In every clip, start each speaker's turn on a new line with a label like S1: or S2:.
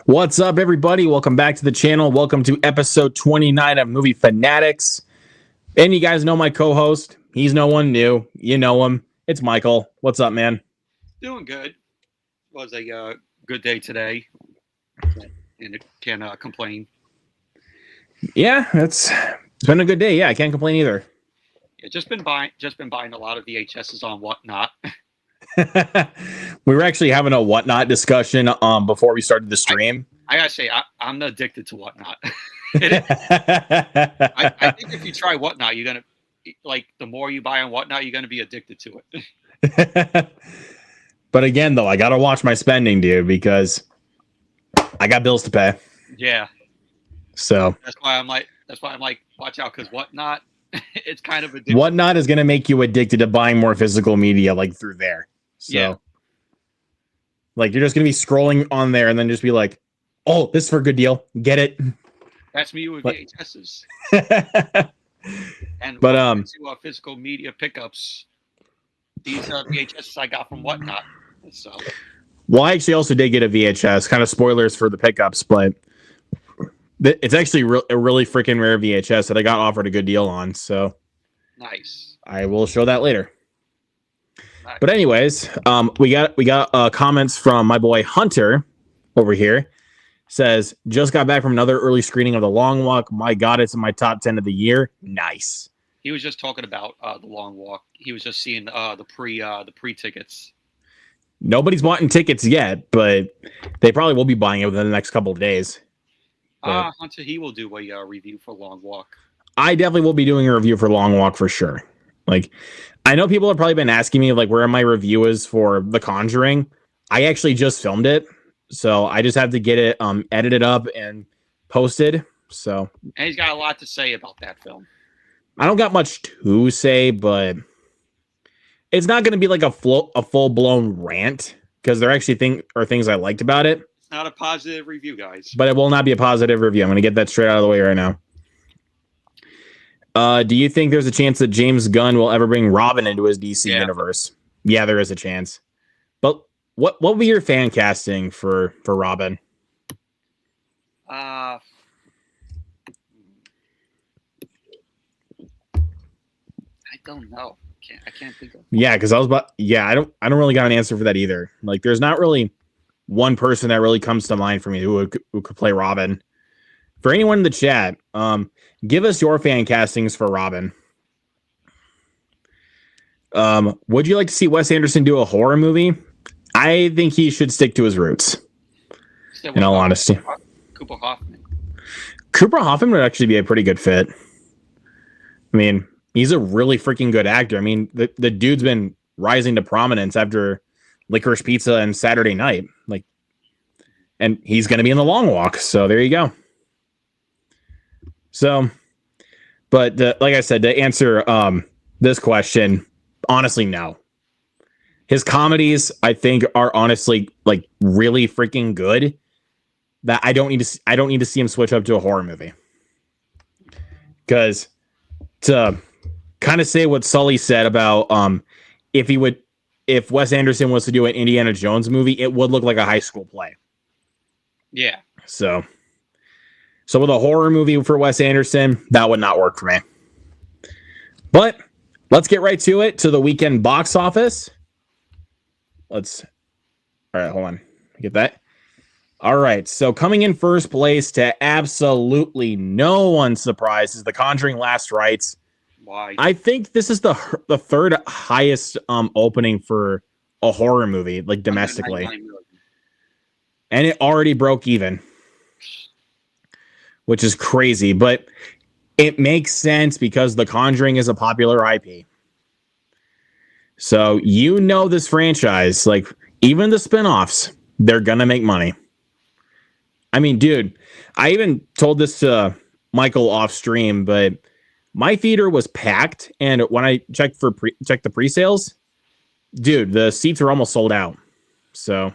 S1: What's up, everybody? Welcome back to the channel. Welcome to episode 29 of Movie Fanatics. And you guys know my co-host. He's no one new. You know him. It's Michael. What's up, man?
S2: Doing good. Was a good day today, and it can't complain.
S1: Yeah, it's been a good day. Yeah, I can't complain either.
S2: Yeah, just been buying a lot of VHSs on Whatnot.
S1: We were actually having a Whatnot before we started the stream.
S2: I gotta say, I'm addicted to Whatnot. I think if you try Whatnot, you're gonna the more you buy on Whatnot, you're gonna be addicted to
S1: it. But again, though, I gotta watch my spending, dude, because I got bills to pay.
S2: Yeah.
S1: So
S2: that's why I'm like, watch out, because Whatnot, it's kind of addictive.
S1: Whatnot is gonna make you addicted to buying more physical media, through there. So,
S2: yeah.
S1: You're just gonna be scrolling on there and then just be like, "Oh, this is for a good deal. Get it."
S2: That's me with VHSs. And
S1: but
S2: to physical media pickups, these VHSs I got from Whatnot. So,
S1: well, I actually also did get a VHS. Kind of spoilers for the pickups, but it's actually a really freaking rare VHS that I got offered a good deal on. So,
S2: nice.
S1: I will show that later.
S2: Nice.
S1: But anyways, we got comments from my boy Hunter over here. Says, just got back from another early screening of The Long Walk. My God, it's in my top 10 of the year. Nice.
S2: He was just talking about The Long Walk. He was just seeing the pre tickets.
S1: Nobody's bought tickets yet, but they probably will be buying it within the next couple of days.
S2: Hunter, he will do a review for Long Walk.
S1: I definitely will be doing a review for Long Walk for sure. I know people have probably been asking me where my review is for The Conjuring. I actually just filmed it, so I just have to get it edited up and posted. So,
S2: and he's got a lot to say about that film.
S1: I don't got much to say, but it's not going to be a full blown rant because there actually things I liked about it.
S2: It's not a positive review, guys.
S1: But it will not be a positive review. I'm going to get that straight out of the way right now. Do you think there's a chance that James Gunn will ever bring Robin into his DC universe? Yeah, there is a chance. But what would be your fan casting for Robin?
S2: I don't know. I can't think of.
S1: Yeah, because I don't really got an answer for that either. There's not really one person that really comes to mind for me who could play Robin. For anyone in the chat, give us your fan castings for Robin. Would you like to see Wes Anderson do a horror movie? I think he should stick to his roots. In all honesty,
S2: Cooper Hoffman.
S1: Cooper Hoffman would actually be a pretty good fit. I mean, he's a really freaking good actor. I mean, the dude's been rising to prominence after Licorice Pizza and Saturday Night. And he's going to be in The Long Walk. So there you go. So, but like I said, to answer this question, honestly, no. His comedies, I think, are honestly really freaking good. That I don't need to see him switch up to a horror movie. Because to kind of say what Sully said about if Wes Anderson was to do an Indiana Jones movie, it would look like a high school play.
S2: Yeah.
S1: So with a horror movie for Wes Anderson, that would not work for me. But let's get right to it, to the weekend box office. All right, hold on. Get that. All right, so coming in first place to absolutely no one's surprise is The Conjuring Last Rites.
S2: Why?
S1: I think this is the third highest opening for a horror movie, domestically. And it already broke even, which is crazy, but it makes sense because The Conjuring is a popular IP. So this franchise, even the spinoffs, they're gonna make money. I mean, dude, I even told this to Michael off stream, but my theater was packed, and when I checked the pre-sales, dude, the seats are almost sold out. So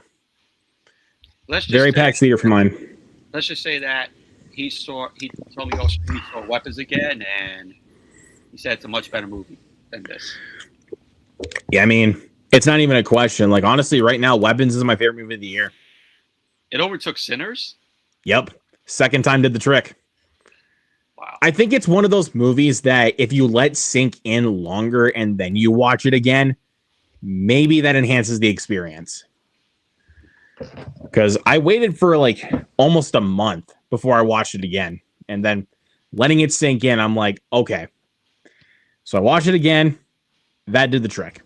S1: very packed theater for mine.
S2: Let's just say that he told me he saw Weapons again, and he said it's a much better movie than this.
S1: Yeah, I mean, it's not even a question. Honestly, right now, Weapons is my favorite movie of the year.
S2: It overtook Sinners?
S1: Yep. Second time did the trick.
S2: Wow.
S1: I think it's one of those movies that if you let sink in longer and then you watch it again, maybe that enhances the experience. Because I waited for like almost a month before I watched it again. And then letting it sink in, I'm like, okay. So I watched it again. That did the trick.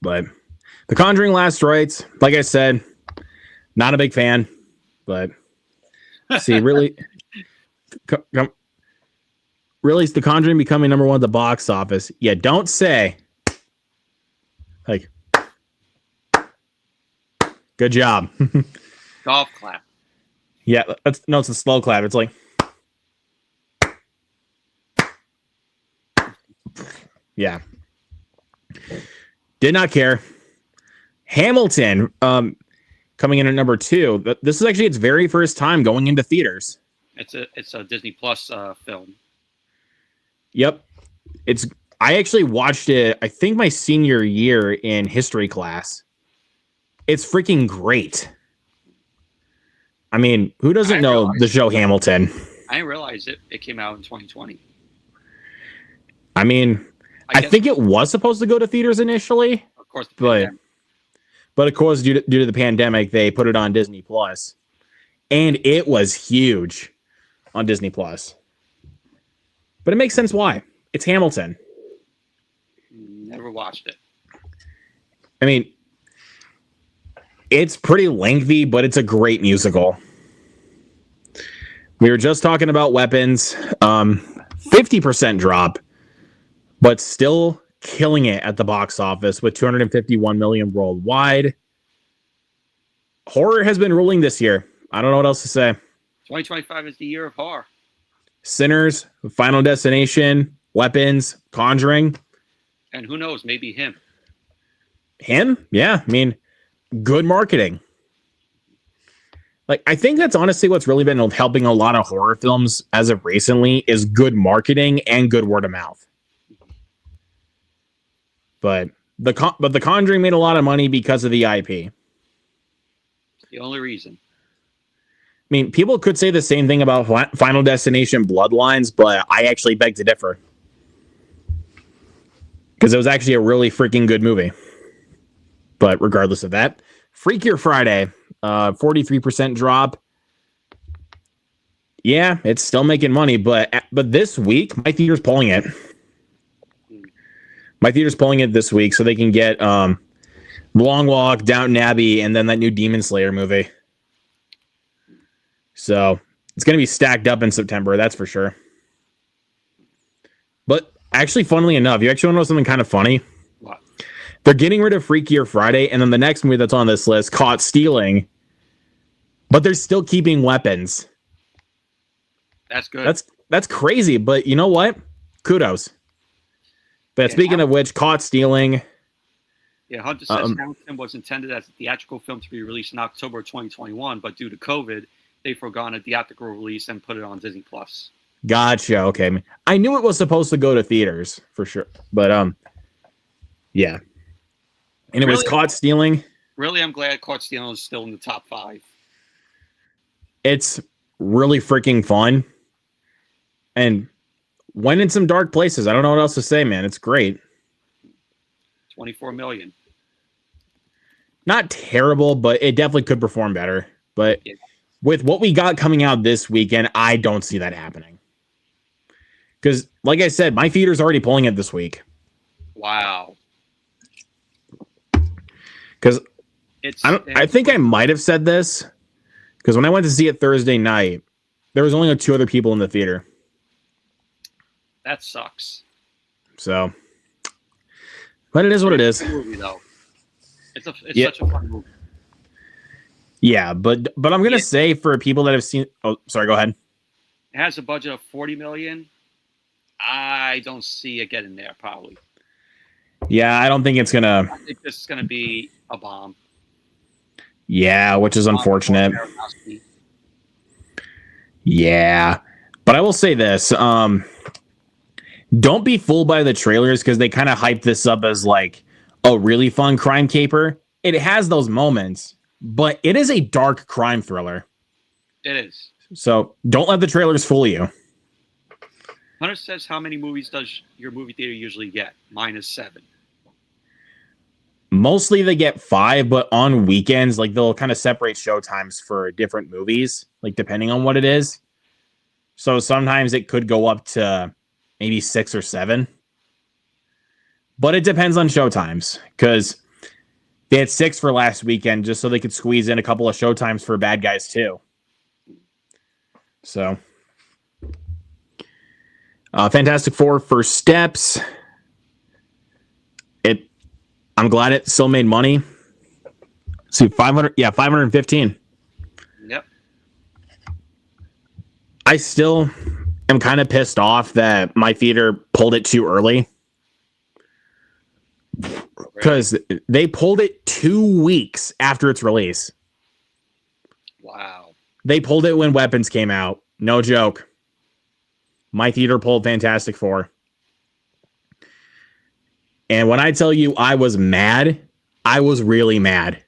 S1: But The Conjuring Last Rites, like I said, not a big fan. But see, really... Really, is The Conjuring becoming number one at the box office? Yeah, don't say. Like, good job.
S2: Golf clap.
S1: Yeah, it's a slow clap. It's like, yeah. Did not care. Hamilton, coming in at number 2. This is actually its very first time going into theaters.
S2: It's a Disney Plus film.
S1: Yep. I actually watched it, I think my senior year in history class. It's freaking great. I mean, who doesn't know the show Hamilton?
S2: I didn't realize it came out in 2020.
S1: I mean, I think it was supposed to go to theaters initially.
S2: Of course,
S1: but of course, due to the pandemic, they put it on Disney Plus. And it was huge on Disney Plus. But it makes sense why. It's Hamilton.
S2: Never watched it.
S1: I mean, it's pretty lengthy, but it's a great musical. We were just talking about Weapons. 50% drop, but still killing it at the box office with 251 million worldwide. Horror has been ruling this year. I don't know what else to say.
S2: 2025 is the year of horror.
S1: Sinners, Final Destination, Weapons, Conjuring.
S2: And who knows, maybe him.
S1: Him? Yeah, I mean, good marketing. Like, I think that's honestly what's really been helping a lot of horror films as of recently is good marketing and good word of mouth. But the Conjuring made a lot of money because of the IP.
S2: The only reason.
S1: I mean, people could say the same thing about Final Destination Bloodlines, but I actually beg to differ. Because it was actually a really freaking good movie. But regardless of that, Freakier Friday, 43% drop. Yeah, it's still making money, but this week, my theater's pulling it. My theater's pulling it this week so they can get Long Walk, Downton Abbey, and then that new Demon Slayer movie. So it's going to be stacked up in September, that's for sure. But actually, funnily enough, you actually want to know something kind of funny?
S2: What?
S1: They're getting rid of Freakier Friday, and then the next movie that's on this list, Caught Stealing, but they're still keeping Weapons.
S2: That's good.
S1: That's crazy, but you know what? Kudos. But yeah, speaking of which, Caught Stealing.
S2: Yeah, Hunter says Hamilton was intended as a theatrical film to be released in October 2021, but due to COVID, they forgone a theatrical release and put it on Disney Plus.
S1: Gotcha. Okay, I knew it was supposed to go to theaters for sure, but yeah. And it was Caught Stealing.
S2: Really, I'm glad Caught Stealing is still in the top 5.
S1: It's really freaking fun, and went in some dark places. I don't know what else to say, man. It's great.
S2: 24 million.
S1: Not terrible, but it definitely could perform better. But yeah, with what we got coming out this weekend, I don't see that happening. Because, like I said, my theater's already pulling it this week.
S2: Wow.
S1: Because I think I might have said this. Because when I went to see it Thursday night, there was only 2 other people in the theater.
S2: That sucks.
S1: So, but it is what it is.
S2: It's a movie, though. It's such a fun movie.
S1: Yeah, but I'm gonna say for people that have seen. Oh, sorry. Go ahead.
S2: It has a budget of $40 million. I don't see it getting there. Probably.
S1: Yeah, I don't think it's gonna.
S2: I think this is gonna be a bomb.
S1: Yeah, which is unfortunate. Yeah, but I will say this. Don't be fooled by the trailers because they kind of hype this up as like a really fun crime caper. It has those moments, but it is a dark crime thriller.
S2: It is.
S1: So don't let the trailers fool you.
S2: Hunter says, how many movies does your movie theater usually get? Mine is 7.
S1: Mostly they get 5, but on weekends, like they'll kind of separate show times for different movies, like depending on what it is. So sometimes it could go up to maybe 6 or 7. But it depends on show times, because they had 6 for last weekend just so they could squeeze in a couple of show times for Bad Guys too. So, Fantastic Four First Steps. I'm glad it still made money. Let's see, 515.
S2: Yep.
S1: I still am kind of pissed off that my theater pulled it too early. Because they pulled it 2 weeks after its release.
S2: Wow.
S1: They pulled it when Weapons came out. No joke. My theater pulled Fantastic Four. And when I tell you I was mad, I was really mad.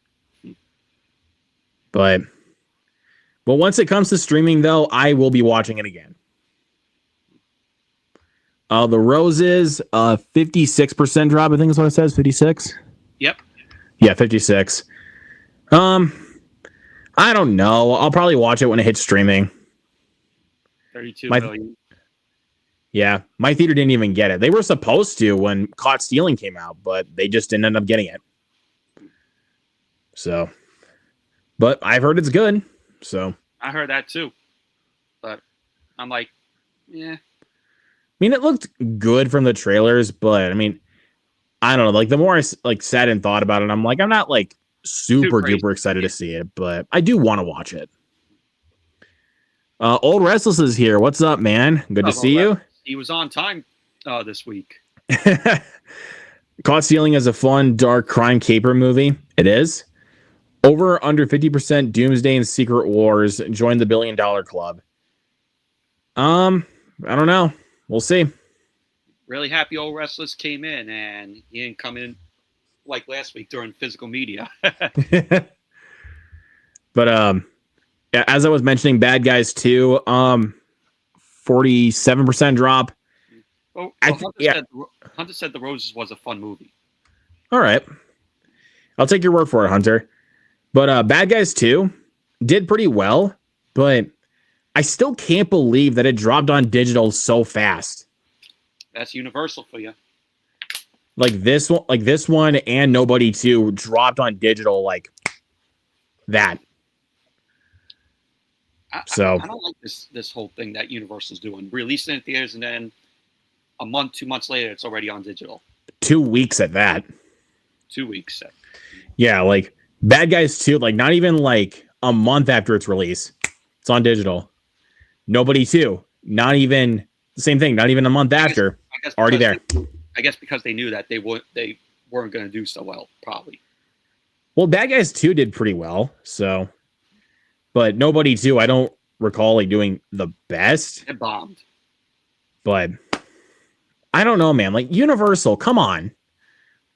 S1: But once it comes to streaming, though, I will be watching it again. The Roses, 56% drop, I think is what it says. 56?
S2: Yep.
S1: Yeah, 56. I don't know. I'll probably watch it when it hits streaming.
S2: 32 million.
S1: Yeah, my theater didn't even get it. They were supposed to when Caught Stealing came out, but they just didn't end up getting it. So, but I've heard it's good. So
S2: I heard that too, but I'm like, yeah.
S1: I mean, it looked good from the trailers, but I mean, I don't know. Like the more I sat and thought about it, I'm like, I'm not like super duper excited to see it, but I do want to watch it. Old Restless is here. What's up, man? Good to see you.
S2: He was on time this week.
S1: Caught Stealing is a fun, dark crime caper movie. It is. Over under 50% Doomsday and Secret Wars. Join the $1 billion club. I don't know. We'll see.
S2: Really happy Old Restless came in, and he didn't come in like last week during physical media.
S1: But as I was mentioning, Bad Guys 2, 47% drop.
S2: Well, Hunter said The Roses was a fun movie.
S1: All right. I'll take your word for it, Hunter. But Bad Guys 2 did pretty well, but I still can't believe that it dropped on digital so fast.
S2: That's Universal for you.
S1: Like this one and Nobody 2 dropped on digital like that.
S2: I don't like this whole thing that Universal's doing. Releasing it in theaters and then a month, 2 months later, it's already on digital.
S1: 2 weeks at that.
S2: 2 weeks.
S1: Yeah, like Bad Guys 2, like not even like a month after its release, it's on digital. Nobody 2, not even the same thing, not even a month after, already there.
S2: I guess because they knew that they weren't going to do so well, probably.
S1: Well, Bad Guys 2 did pretty well, so. But Nobody 2, I don't recall like doing the best.
S2: It bombed.
S1: But I don't know, man. Like Universal, come on.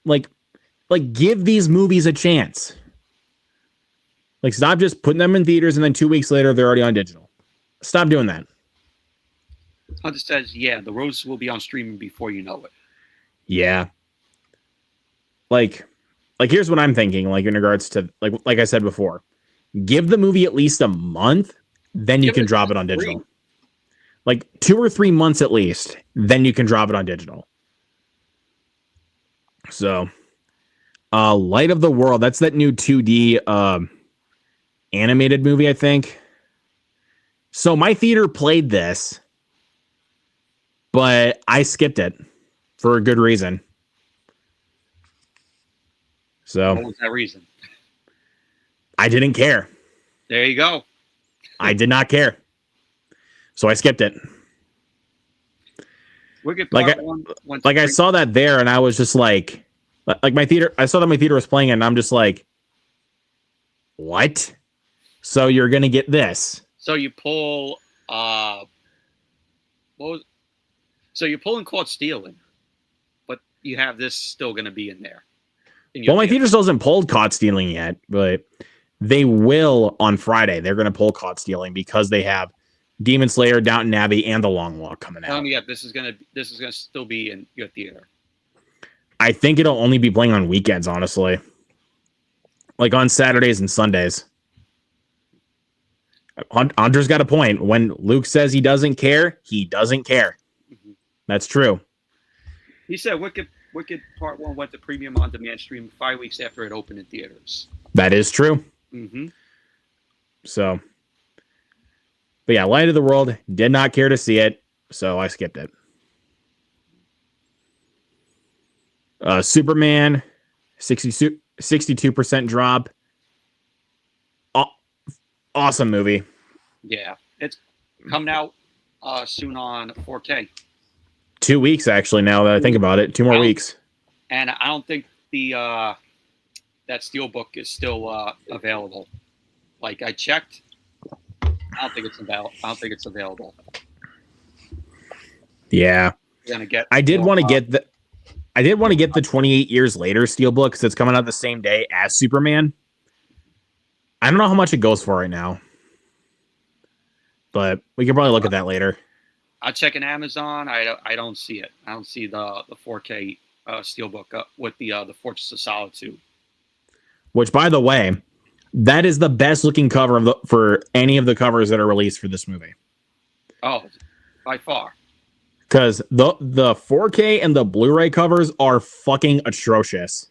S1: Like give these movies a chance. Like stop just putting them in theaters and then 2 weeks later they're already on digital. Stop doing that.
S2: Hunter says, yeah, The Roses will be on streaming before you know it.
S1: Yeah. Like here's what I'm thinking, like in regards to like I said before. Give the movie at least a month, then you can drop it on digital. Like 2 or 3 months at least, then you can drop it on digital. So, Light of the World, that's that new 2D animated movie, I think. So my theater played this, but I skipped it for a good reason. So
S2: what was that reason?
S1: I didn't care.
S2: There you go.
S1: I did not care. So I skipped it. I saw that there and I was just like my theater, I saw that my theater was playing it and I'm just like, what? So you're going to get this.
S2: So you pull, so you're pulling Caught Stealing, but you have this still going to be in there.
S1: Well, my theater still hasn't pulled Caught Stealing yet, but They will on Friday. They're going to pull caught stealing because they have Demon Slayer, Downton Abbey, and The Long Walk coming out.
S2: Yeah, this is gonna still be in your theater.
S1: I think it'll only be playing on weekends, honestly, like on Saturdays and Sundays. Andre's got a point. When Luke says he doesn't care, he doesn't care. Mm-hmm. That's true.
S2: He said Wicked Part 1 went to premium on demand stream 5 weeks after it opened in theaters.
S1: That is true.
S2: Mm-hmm.
S1: So, but yeah, Light of the World, did not care to see it, so I skipped it. Superman, 62% drop. Awesome movie.
S2: Yeah, it's coming out soon on 4K.
S1: 2 weeks, actually, now that I think about it. 2 more weeks.
S2: And I don't think that Steelbook is still available. Like, I checked. I don't think it's available.
S1: Yeah. I did want to get the 28 years later Steelbook because it's coming out the same day as Superman. I don't know how much it goes for right now, but we can probably look at that later.
S2: I'll check in Amazon. I don't see it. I don't see the 4K Steelbook with the Fortress of Solitude.
S1: Which, by the way, that is the best looking cover for any of the covers that are released for this movie.
S2: Oh, by far.
S1: Because the 4K and the Blu-ray covers are fucking atrocious.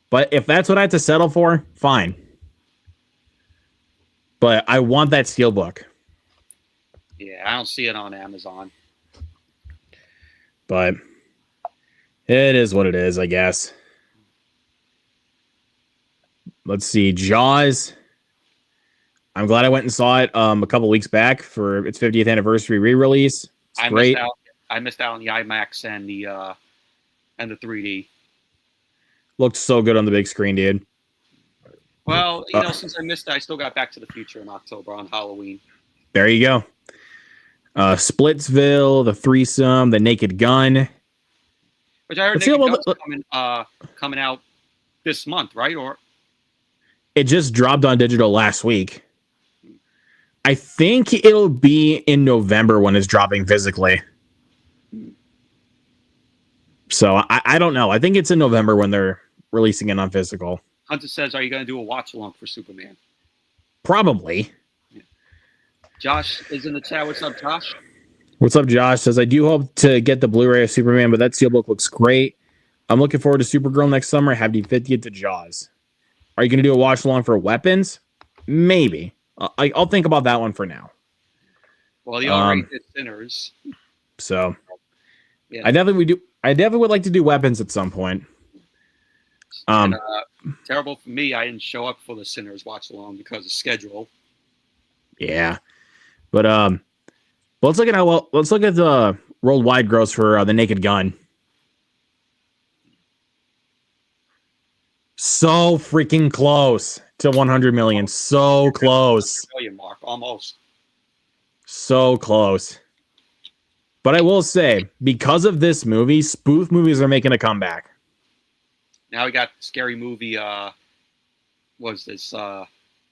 S1: But if that's what I have to settle for, fine. But I want that Steelbook.
S2: Yeah, I don't see it on Amazon.
S1: But it is what it is, I guess. Let's see. Jaws. I'm glad I went and saw it a couple weeks back for its 50th anniversary re-release. It's great.
S2: I missed out on the IMAX and the 3D.
S1: Looked so good on the big screen, dude.
S2: Well, since I missed it, I still got Back to the Future in October on Halloween.
S1: There you go. Splitsville, The Threesome, The Naked Gun.
S2: Which I heard Naked Gun's coming out this month, right? Or
S1: it just dropped on digital last week. I think it'll be in November when it's dropping physically. So I don't know. I think it's in November when they're releasing it on physical.
S2: Hunter says, are you going to do a watch along for Superman?
S1: Probably.
S2: Yeah. Josh is in the chat. What's up, Josh?
S1: What's up, Josh? Says, I do hope to get the Blu-ray of Superman, but that Steelbook looks great. I'm looking forward to Supergirl next summer. Happy 50th to Jaws. Are you going to do a watch along for Weapons? Maybe. I'll think about that one for now.
S2: Well, he already did Sinners.
S1: So, yeah. I definitely would like to do Weapons at some point.
S2: Terrible for me. I didn't show up for the Sinners watch along because of schedule.
S1: Yeah, but let's look at the worldwide gross for The Naked Gun. So freaking close to 100 million. So close.
S2: Million mark, almost.
S1: So close. But I will say, because of this movie, spoof movies are making a comeback.
S2: Now we got Scary Movie. Was this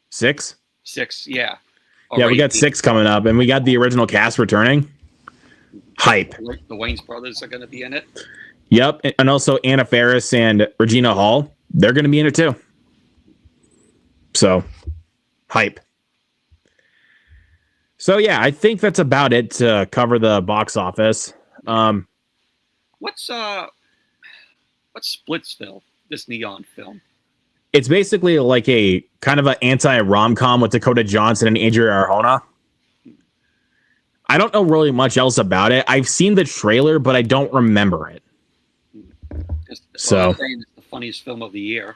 S1: 6?
S2: 6, yeah.
S1: Yeah, we got 6 coming up, and we got the original cast returning. Hype.
S2: The Wayans brothers are going to be in it.
S1: Yep, and also Anna Faris and Regina Hall. They're going to be in it too. So, hype. So yeah, I think that's about it to cover the box office.
S2: What's Splitsville? This neon film.
S1: It's basically like a kind of an anti-rom-com with Dakota Johnson and Adria Arjona. I don't know really much else about it. I've seen the trailer, but I don't remember it.
S2: It's the funniest film of the year.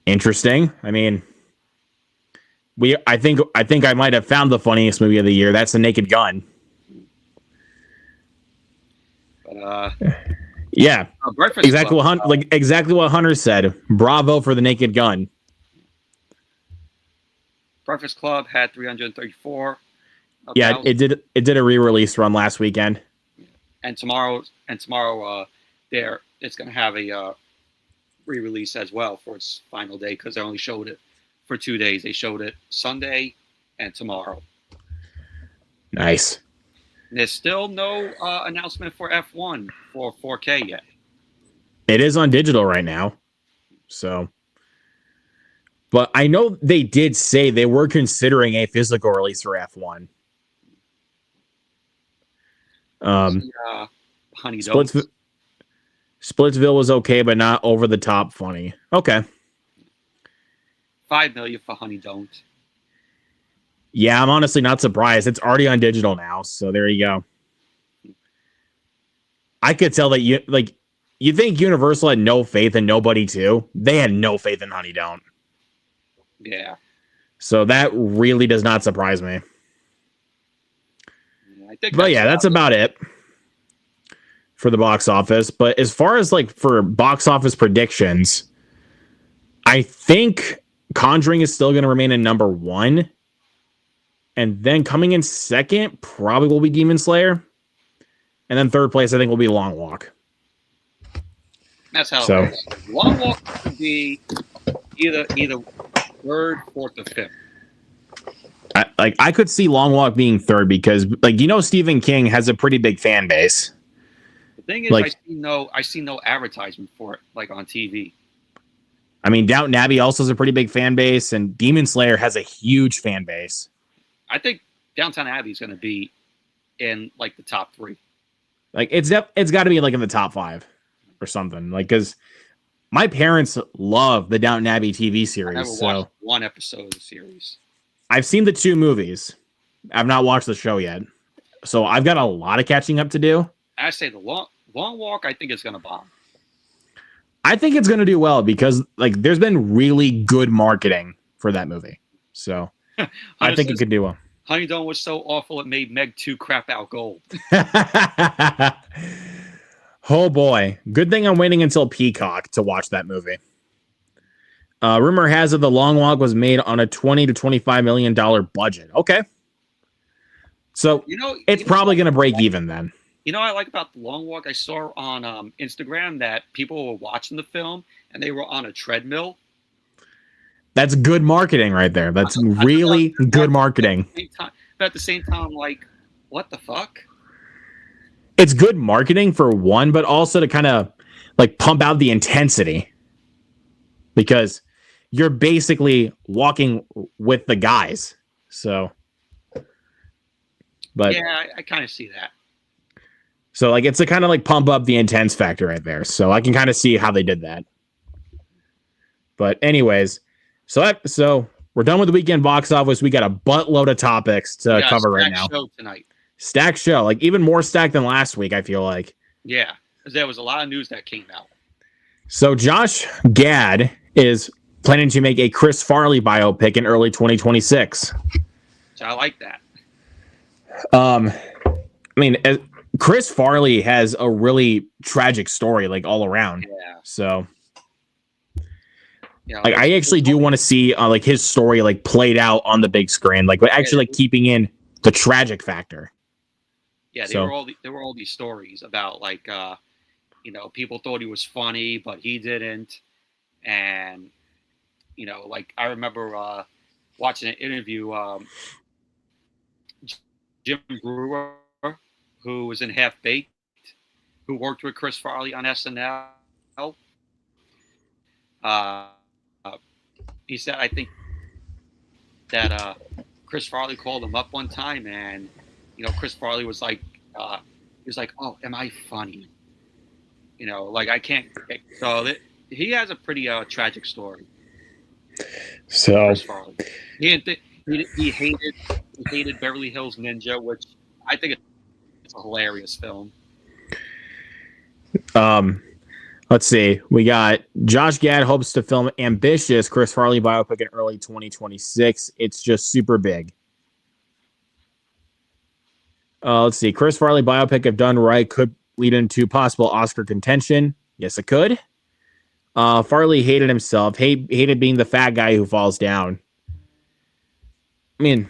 S1: Interesting. I mean, I think I might have found the funniest movie of the year. That's The Naked Gun.
S2: But
S1: yeah, exactly what Hunter said. Bravo for The Naked Gun.
S2: Breakfast Club had 334.
S1: Yeah, it did a re-release run last weekend. And
S2: tomorrow, there it's going to have a re-release as well for its final day because they only showed it for 2 days. They showed it Sunday and tomorrow.
S1: Nice.
S2: And there's still no announcement for F1 for 4K yet.
S1: It is on digital right now. So, but I know they did say they were considering a physical release for F1.
S2: Honey
S1: Splitsville was okay, but not over the top funny. Okay.
S2: $5 million for Honey Don't.
S1: Yeah, I'm honestly not surprised. It's already on digital now, so there you go. I could tell that you think Universal had no faith in Nobody too. They had no faith in Honey Don't.
S2: Yeah.
S1: So that really does not surprise me.
S2: Yeah,
S1: that's about it for the box office. But as far as like for box office predictions, I think Conjuring is still going to remain in number 1. And then coming in second probably will be Demon Slayer. And then third place, I think, will be Long Walk.
S2: That's how it works. Long Walk could be either third, fourth, or fifth.
S1: I could see Long Walk being third because, Stephen King has a pretty big fan base.
S2: The thing is, I see no advertisement for it, on TV.
S1: I mean, Downton Abbey also has a pretty big fan base, and Demon Slayer has a huge fan base.
S2: I think Downton Abbey is going to be in the top 3.
S1: It's got to be in the top 5 or something. Because my parents love the Downton Abbey TV series.
S2: I never watched one episode of the series.
S1: I've seen the 2 movies. I've not watched the show yet, so I've got a lot of catching up to do.
S2: I say the Long Walk, I think it's going to bomb.
S1: I think it's going to do well because there's been really good marketing for that movie. So I think it could do well.
S2: Honey Don't was so awful it made Meg 2 crap out gold.
S1: Oh boy. Good thing I'm waiting until Peacock to watch that movie. Rumor has it The Long Walk was made on a $20 to $25 million budget. Okay. So it's probably going to break even then.
S2: You know what I like about The Long Walk? I saw on Instagram that people were watching the film and they were on a treadmill.
S1: That's good marketing right there. That's really good marketing.
S2: But at the same time, what the fuck?
S1: It's good marketing for one, but also to kind of pump out the intensity. Because you're basically walking with the guys. So. But
S2: yeah, I kind of see that.
S1: So it's to kind of pump up the intense factor right there. So I can kind of see how they did that. But anyways, so we're done with the weekend box office. We got a buttload of topics to cover right now.
S2: Show tonight.
S1: Stacked show, even more stacked than last week, I feel like.
S2: Yeah, because there was a lot of news that came out.
S1: So Josh Gad is planning to make a Chris Farley biopic in early 2026.
S2: So I like that.
S1: Chris Farley has a really tragic story, all around.
S2: Yeah.
S1: So, I actually do want to see his story played out on the big screen, actually keeping in the tragic factor.
S2: Yeah, there were all these stories about people thought he was funny, but he didn't, and I remember watching an interview. Jim Brewer, who was in Half Baked, who worked with Chris Farley on SNL. He said, I think that Chris Farley called him up one time, and Chris Farley was he was like, "Oh, am I funny?" I can't. So he has a pretty tragic story.
S1: So
S2: Chris Farley, he hated Beverly Hills Ninja, which I think it's a hilarious film.
S1: Let's see. We got Josh Gad hopes to film ambitious Chris Farley biopic in early 2026. It's just super big. Let's see. Chris Farley biopic, if done right, could lead into possible Oscar contention. Yes, it could. Farley hated himself. Hated being the fat guy who falls down. I mean,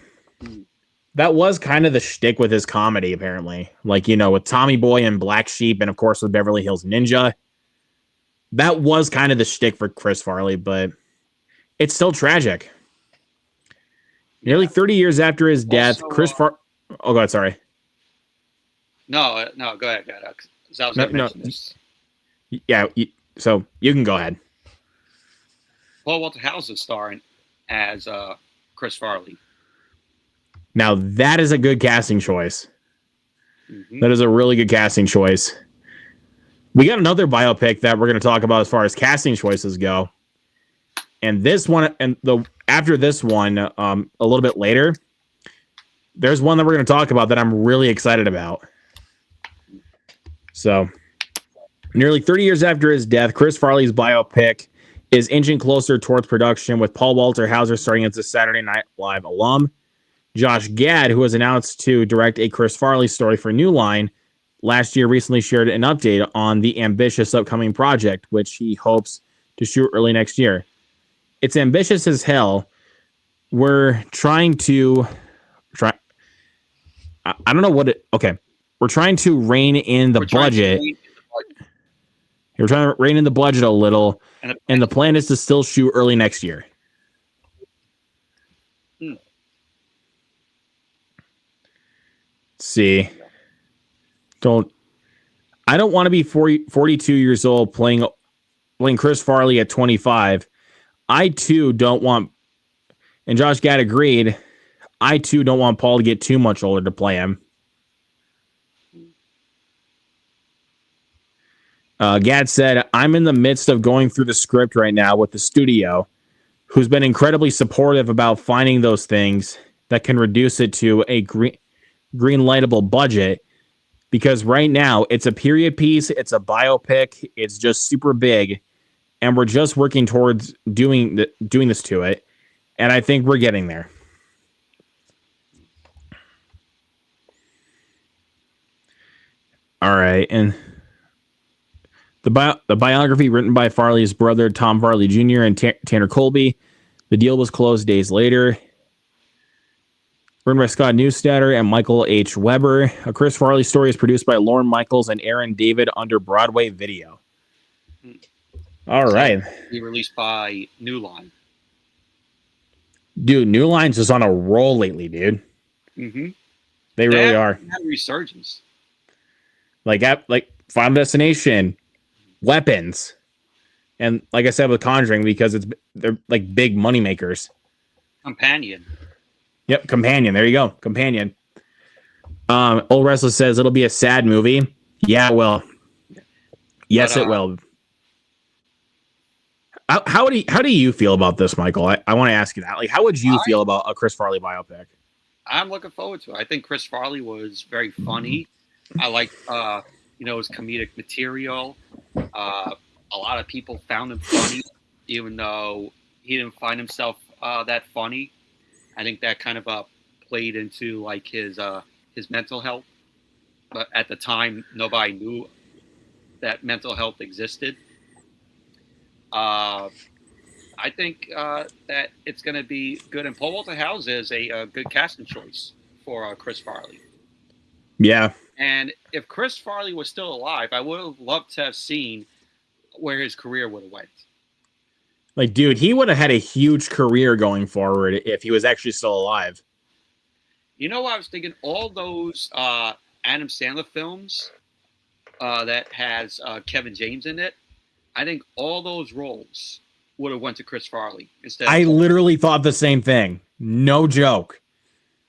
S1: that was kind of the shtick with his comedy, apparently. With Tommy Boy and Black Sheep, and of course with Beverly Hills Ninja. that was kind of the shtick for Chris Farley, but it's still tragic. Nearly 30 years after his death,
S2: Also,
S1: Oh, God, sorry.
S2: no, go ahead. 'Cause I was
S1: No,
S2: going to
S1: no.
S2: mention this.
S1: Yeah, so you can go ahead.
S2: Paul Walter Hauser is starring as Chris Farley.
S1: Now, that is a good casting choice.
S2: Mm-hmm.
S1: That is a really good casting choice. We got another biopic that we're going to talk about as far as casting choices go. And this one, after this one, a little bit later, there's one that we're going to talk about that I'm really excited about. So, nearly 30 years after his death, Chris Farley's biopic is inching closer towards production, with Paul Walter Hauser starring as a Saturday Night Live alum. Josh Gad, who was announced to direct a Chris Farley story for New Line last year, recently shared an update on the ambitious upcoming project, which he hopes to shoot early next year. It's ambitious as hell. We're trying to I don't know what it. Okay, we're trying to rein in the budget. We're trying to rein in the budget a little, and the plan is to still shoot early next year. See, I don't want to be 42 years old playing Chris Farley at 25. I too don't want, and Josh Gad agreed, I too don't want Paul to get too much older to play him. Gad said, I'm in the midst of going through the script right now with the studio, who's been incredibly supportive about finding those things that can reduce it to a green lightable budget, because right now it's a period piece, it's a biopic, it's just super big, and we're just working towards doing this to it, and I think we're getting there. All right, and the biography written by Farley's brother Tom Farley Jr. and Tanner Colby. The deal was closed days later. Written by Scott Neustadter and Michael H. Weber. A Chris Farley story is produced by Lorne Michaels and Aaron David under Broadway Video. All right.
S2: Be released by New Line.
S1: Dude, New Line's just on a roll lately, dude.
S2: Mm-hmm.
S1: They really are.
S2: Had a resurgence.
S1: Like Final Destination, Weapons, and like I said with Conjuring, because they're like big money makers.
S2: Companion.
S1: Yep, Companion. There you go, Companion. Old Restless says it'll be a sad movie. Yeah, it will. Yes, it will. How do you feel about this, Michael? I want to ask you that. Like, how would you feel about a Chris Farley biopic?
S2: I'm looking forward to it. I think Chris Farley was very funny. I like, his comedic material. A lot of people found him funny, even though he didn't find himself that funny. I think that kind of played into like his mental health. But at the time, nobody knew that mental health existed. I think that it's going to be good. And Paul Walter Hauser is a good casting choice for Chris Farley.
S1: Yeah.
S2: And if Chris Farley was still alive, I would have loved to have seen where his career would have went.
S1: Like, dude, he would have had a huge career going forward if he was actually still alive.
S2: You know what I was thinking? All those Adam Sandler films that has Kevin James in it, I think all those roles would have went to Chris Farley instead.
S1: I literally thought the same thing. No joke.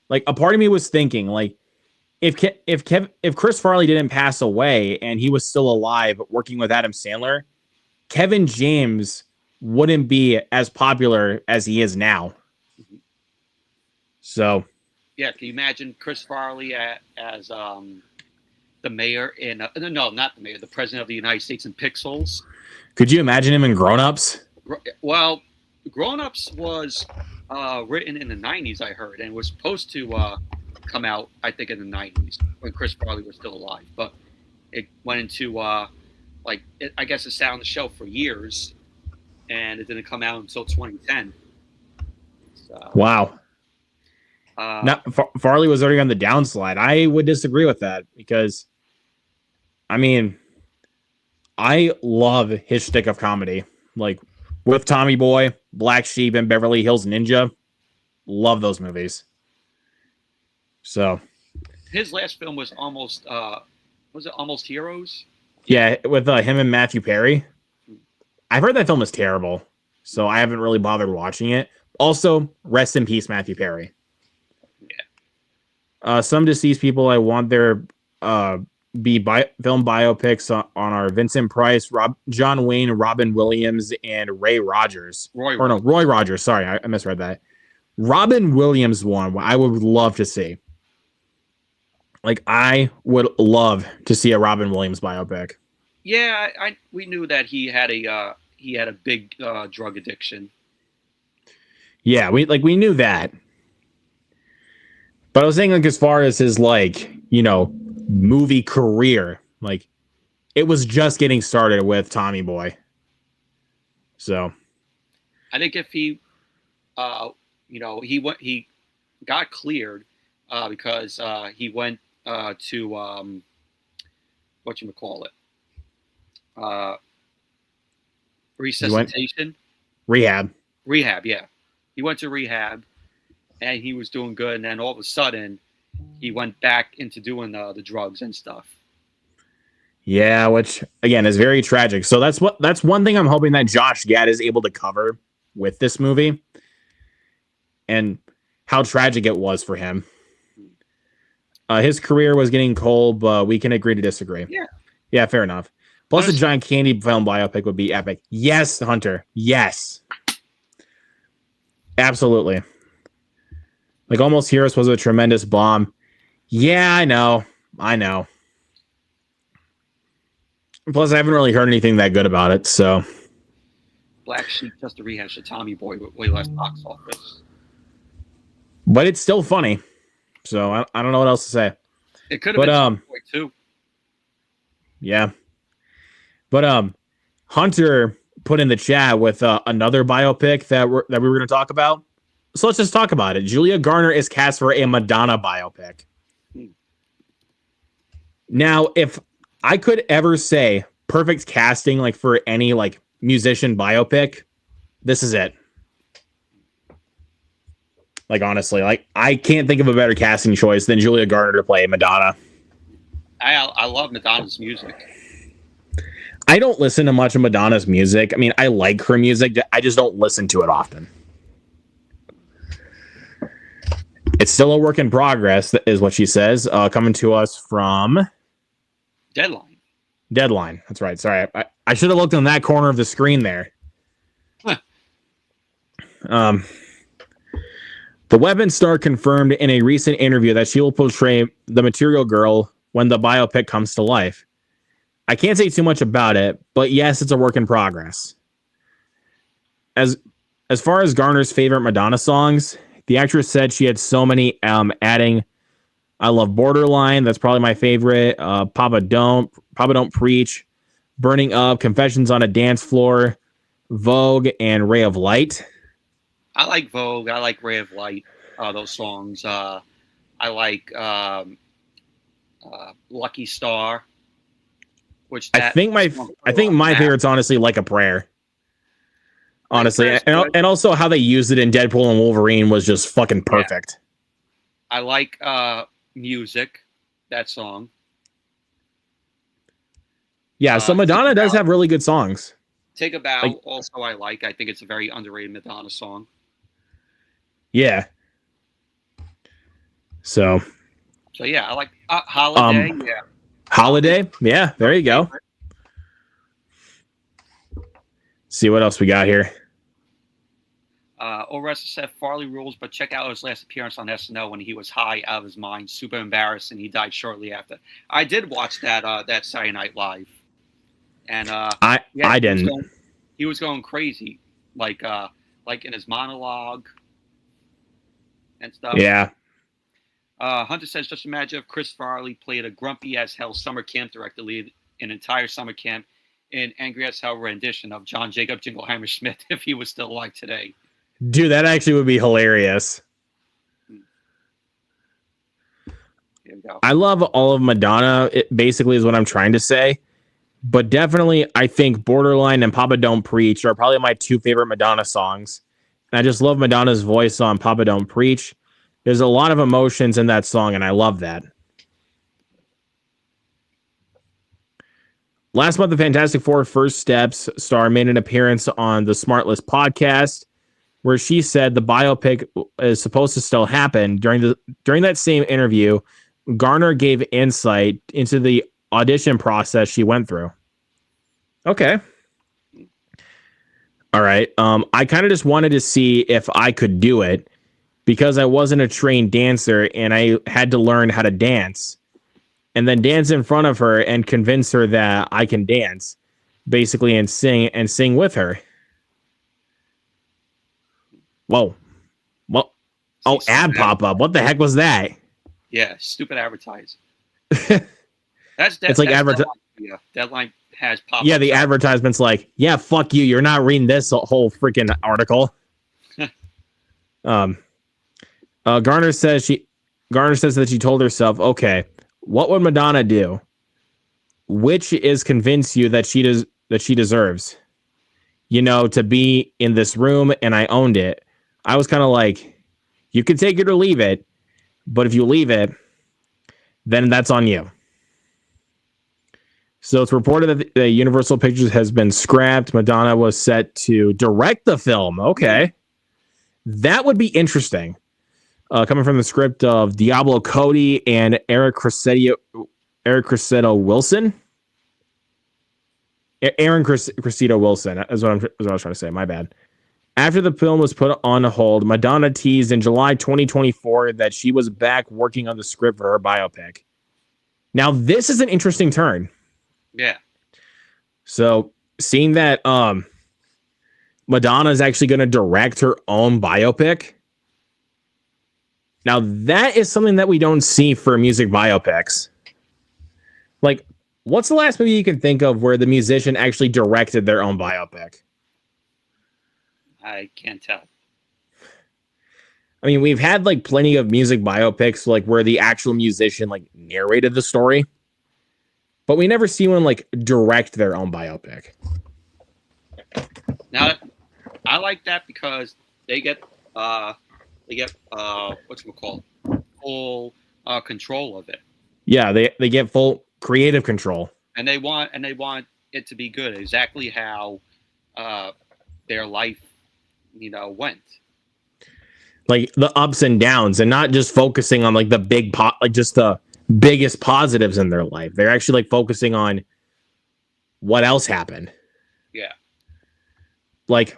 S1: Like, a part of me was thinking, like, if Chris Farley didn't pass away and he was still alive working with Adam Sandler, Kevin James wouldn't be as popular as he is now. Mm-hmm. So,
S2: yeah, can you imagine Chris Farley as the mayor in no, not the mayor, the president of the United States in Pixels?
S1: Could you imagine him in Grown Ups?
S2: Well, Grown Ups was written in the 90s, I heard, and was supposed to come out, I think, in the 90s when Chris Farley was still alive. But it went into, I guess it sat on the shelf for years, and it didn't come out until 2010. So,
S1: wow. Farley was already on the downslide. I would disagree with that because, I mean, I love his shtick of comedy. Like with Tommy Boy, Black Sheep, and Beverly Hills Ninja. Love those movies. So
S2: His last film was it Almost Heroes?
S1: yeah, with him and Matthew Perry. I've heard that film is terrible, so I haven't really bothered watching it. Also, rest in peace, Matthew Perry.
S2: Yeah.
S1: Some deceased people I want their film biopics on our Vincent Price, John Wayne, Robin Williams, and Ray Rogers. Roy Rogers. Sorry, I misread that. Robin Williams one I would love to see. Like, I would love to see a Robin Williams biopic.
S2: Yeah, we knew that he had a big drug addiction.
S1: Yeah, we knew that. But I was saying, like, as far as his, like, movie career, like, it was just getting started with Tommy Boy. So
S2: I think if he he got cleared because he went to whatchamacallit, resuscitation,
S1: rehab,
S2: yeah. He went to rehab, and he was doing good, and then all of a sudden, he went back into doing the drugs and stuff.
S1: Yeah, which again is very tragic. So that's one thing I'm hoping that Josh Gad is able to cover with this movie, and how tragic it was for him. His career was getting cold, but we can agree to disagree. Yeah, fair enough. Plus, a giant candy film biopic would be epic. Yes, Hunter. Yes. Absolutely. Like, Almost Heroes was a tremendous bomb. Yeah, I know. Plus, I haven't really heard anything that good about it, so.
S2: Black Sheep just to rehash the Tommy Boy with way less box office.
S1: But it's still funny. So, I don't know what else to say.
S2: It could have been Tommy Boy, too.
S1: Yeah. But Hunter put in the chat with another biopic that we were going to talk about. So let's just talk about it. Julia Garner is cast for a Madonna biopic. Now, if I could ever say perfect casting, like, for any, like, musician biopic, this is it. Like, honestly, like, I can't think of a better casting choice than Julia Garner to play Madonna.
S2: I love Madonna's music.
S1: I don't listen to much of Madonna's music. I mean, I like her music. I just don't listen to it often. It's still a work in progress, is what she says. Coming to us from Deadline. That's right. Sorry. I should have looked on that corner of the screen there. Huh. The Weapon star confirmed in a recent interview that she will portray the Material Girl when the biopic comes to life. I can't say too much about it, but yes, it's a work in progress. As far as Garner's favorite Madonna songs, the actress said she had so many, adding I Love Borderline, that's probably my favorite, Papa Don't Preach, Burning Up, Confessions on a Dance Floor, Vogue, and Ray of Light.
S2: I like Vogue. I like Ray of Light. Those songs. I like Lucky Star. Which I think my
S1: favorite's honestly Like a Prayer. Honestly, and also how they used it in Deadpool and Wolverine was just fucking perfect.
S2: Yeah. I like Music, that song.
S1: Yeah, so Madonna does have really good songs.
S2: Take a Bow, also I like. I think it's a very underrated Madonna song.
S1: Yeah. So
S2: yeah, I like Holiday. Yeah.
S1: Holiday. Yeah, there you go. See what else we got here.
S2: Oressa said Farley rules, but check out his last appearance on SNL when he was high out of his mind, super embarrassed, and he died shortly after. I did watch that Saturday Night Live, and
S1: I didn't.
S2: He was going crazy, like in his monologue and stuff.
S1: Yeah.
S2: Hunter says, just imagine if Chris Farley played a grumpy as hell summer camp director, lead an entire summer camp in angry as hell rendition of John Jacob Jingleheimer Smith if he was still alive today.
S1: Dude, that actually would be hilarious.
S2: Here we go.
S1: I love all of Madonna. It basically is what I'm trying to say. But definitely, I think Borderline and Papa Don't Preach are probably my two favorite Madonna songs. And I just love Madonna's voice on Papa Don't Preach. There's a lot of emotions in that song, and I love that. Last month, the Fantastic Four First Steps star made an appearance on the Smart List podcast, where she said the biopic is supposed to still happen. During that same interview, Garner gave insight into the audition process she went through. Okay. All right. I kind of just wanted to see if I could do it because I wasn't a trained dancer and I had to learn how to dance and then dance in front of her and convince her that I can dance, basically, and sing with her. Whoa. Well, oh, ad pop up. What the heck was that?
S2: Yeah, stupid advertising.
S1: It's like advertising.
S2: Yeah, Deadline has pop.
S1: Yeah, the advertisement's like, yeah, fuck you. You're not reading this whole freaking article. Garner says that she told herself, okay, what would Madonna do? Which is convince you that she deserves, to be in this room, and I owned it. I was kind of like, you can take it or leave it, but if you leave it, then that's on you. So it's reported that the Universal Pictures has been scrapped. Madonna was set to direct the film. Okay. That would be interesting. Coming from the script of Diablo Cody and Eric Crescito Wilson. Aaron Crescito Wilson is what I was trying to say. My bad. After the film was put on hold, Madonna teased in July 2024 that she was back working on the script for her biopic. Now, this is an interesting turn.
S2: Yeah.
S1: So, seeing that Madonna is actually going to direct her own biopic. Now, that is something that we don't see for music biopics. Like, what's the last movie you can think of where the musician actually directed their own biopic?
S2: I can't tell.
S1: I mean, we've had like plenty of music biopics, like where the actual musician like narrated the story, but we never see one like direct their own biopic.
S2: Now, I like that because they get whatchamacallit, full control of it. Yeah,
S1: they get full creative control,
S2: and they want it to be good, exactly how their life, went.
S1: Like the ups and downs, and not just focusing on like the big just the biggest positives in their life. They're actually like focusing on what else happened.
S2: Yeah.
S1: Like,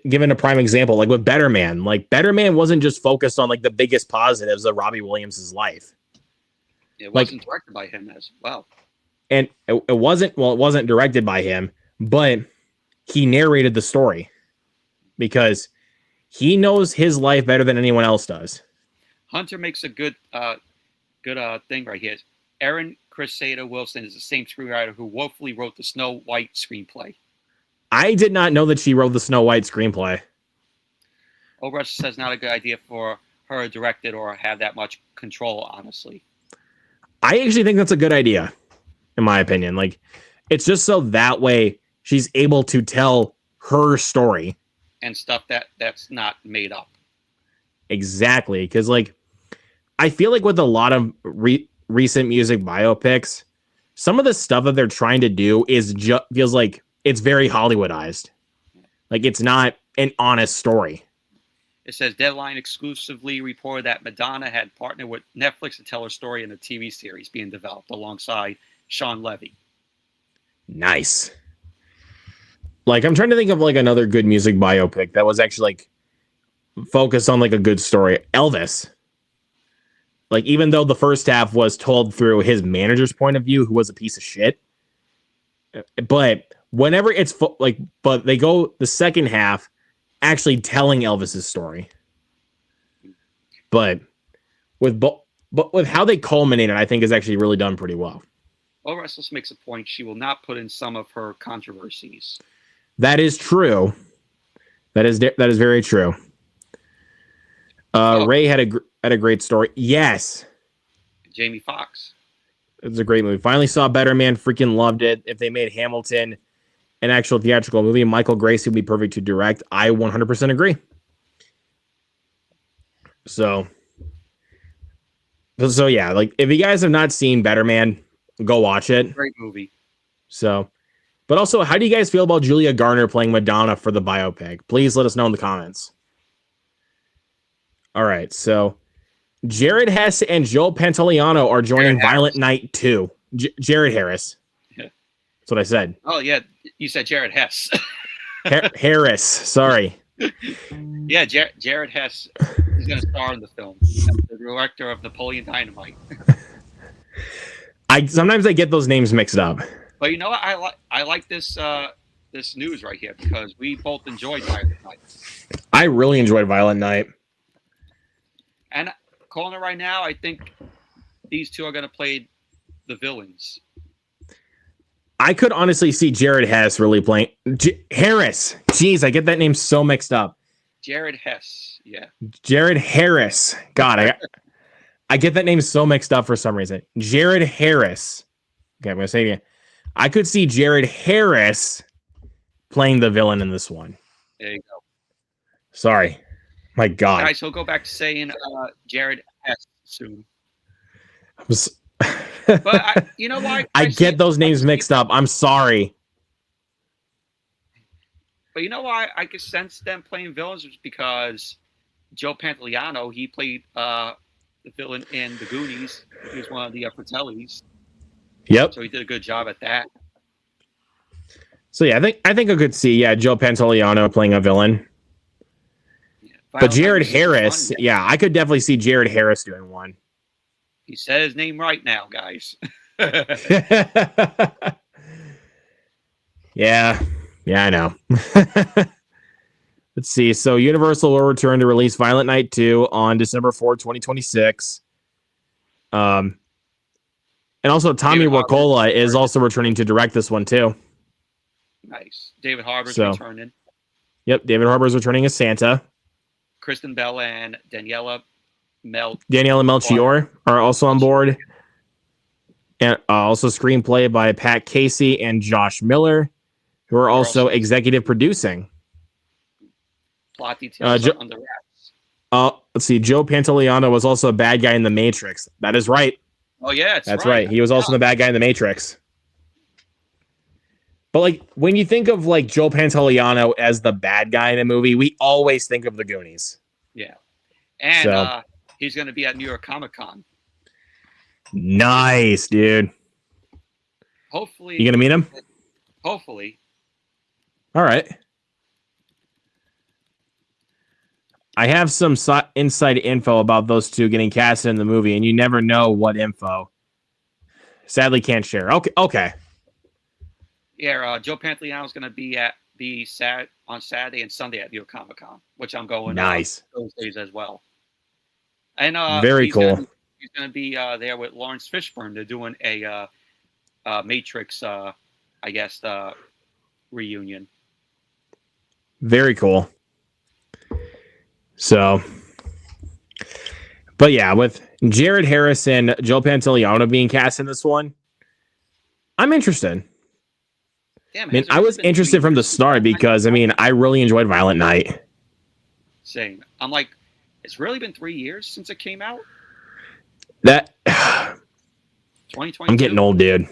S1: given a prime example, like with Better Man, like Better Man wasn't just focused on like the biggest positives of Robbie Williams' life.
S2: It wasn't directed by him as well.
S1: And it wasn't directed by him, but he narrated the story because he knows his life better than anyone else does.
S2: Hunter makes a good thing right here. Aaron Crescito Wilson is the same screenwriter who woefully wrote the Snow White screenplay.
S1: I did not know that she wrote the Snow White screenplay.
S2: Oberst says not a good idea for her to direct it or have that much control, honestly. I
S1: actually think that's a good idea, in my opinion. Like, it's just so that way she's able to tell her story.
S2: And stuff that's not made up.
S1: Exactly. Because, like, I feel like with a lot of recent music biopics, some of the stuff that they're trying to do feels like it's very Hollywoodized. Like, it's not an honest story.
S2: It says Deadline exclusively reported that Madonna had partnered with Netflix to tell her story in a TV series being developed alongside Sean Levy.
S1: Nice. Like, I'm trying to think of like another good music biopic that was actually like focused on like a good story. Elvis. Like, even though the first half was told through his manager's point of view, who was a piece of shit, but whenever it's but they go the second half actually telling Elvis's story. But with how they culminated, I think is actually really done pretty well.
S2: Well, Restless makes a point. She will not put in some of her controversies.
S1: That is true. That is very true. Ray had a great story. Yes.
S2: Jamie Foxx.
S1: It's a great movie. Finally saw Better Man. Freaking loved it. If they made Hamilton an actual theatrical movie, Michael Gracie would be perfect to direct. I 100% agree. So yeah, like if you guys have not seen Better Man, go watch it.
S2: Great movie.
S1: So, but also, how do you guys feel about Julia Garner playing Madonna for the biopic? Please let us know in the comments. All right, so Jared Hess and Joe Pantoliano are joining Violent Night 2. Jared Harris.
S2: Yeah.
S1: That's what I said.
S2: Oh, yeah. You said Jared Hess.
S1: Harris. Sorry.
S2: Yeah, Jared Hess is going to star in the film. As the director of Napoleon Dynamite.
S1: Sometimes I get those names mixed up.
S2: But you know what? I like this this news right here because we both enjoyed Violent Night.
S1: I really enjoyed Violent Night.
S2: And calling it right now, I think these two are going to play the villains.
S1: I could honestly see Jared Hess really playing Harris. Jeez, I get that name so mixed up.
S2: Jared Hess, yeah.
S1: Jared Harris. God, I get that name so mixed up for some reason. Jared Harris. Okay, I'm gonna say it again. I could see Jared Harris playing the villain in this one.
S2: There you go.
S1: Sorry. My God.
S2: Guys, he'll go back to saying Jared Hess soon. But you know why?
S1: I get those names mixed up. I'm sorry.
S2: But you know why I could sense them playing villains was because Joe Pantoliano, he played the villain in The Goonies. He was one of the Fratellis.
S1: Yep.
S2: So he did a good job at that.
S1: So yeah, I think I could see Joe Pantoliano playing a villain.
S2: Yeah.
S1: But Jared Harris, I could definitely see Jared Harris doing one.
S2: He said his name right now, guys.
S1: Yeah, I know. Let's see. So Universal will return to release Violent Night 2 on December 4, 2026. And also Tommy Wakola is also returning to direct this one too.
S2: Nice. David Harbour's returning.
S1: Yep, David Harbour's returning as Santa.
S2: Kristen Bell and Daniela
S1: Melchior are also on board. And also screenplay by Pat Casey and Josh Miller, who are also executive producing.
S2: Plot details are under wraps.
S1: Let's see. Joe Pantoliano was also a bad guy in The Matrix. That is right.
S2: Oh, yeah,
S1: that's right. He was also the bad guy in The Matrix. But like when you think of like Joe Pantoliano as the bad guy in a movie, we always think of The Goonies.
S2: Yeah. And he's going to be at New York Comic Con.
S1: Nice, dude.
S2: Hopefully.
S1: You going to meet him?
S2: Hopefully.
S1: All right. I have some inside info about those two getting cast in the movie, and you never know what info. Sadly, can't share. Okay.
S2: Yeah, Joe Pantoliano is going to be on Saturday and Sunday at New York Comic Con, which I'm going.
S1: Nice.
S2: Those days as well. And
S1: very cool.
S2: He's going to be there with Lawrence Fishburne. They're doing a Matrix, reunion.
S1: Very cool. So, but yeah, with Jared Harris and Joe Pantoliano being cast in this one, I'm interested.
S2: Yeah, man,
S1: I mean, I was interested from the start because, I mean, I really enjoyed Violent Night.
S2: Same. I'm like, it's really been 3 years since it came out?
S1: That
S2: 2022?
S1: I'm getting old, dude.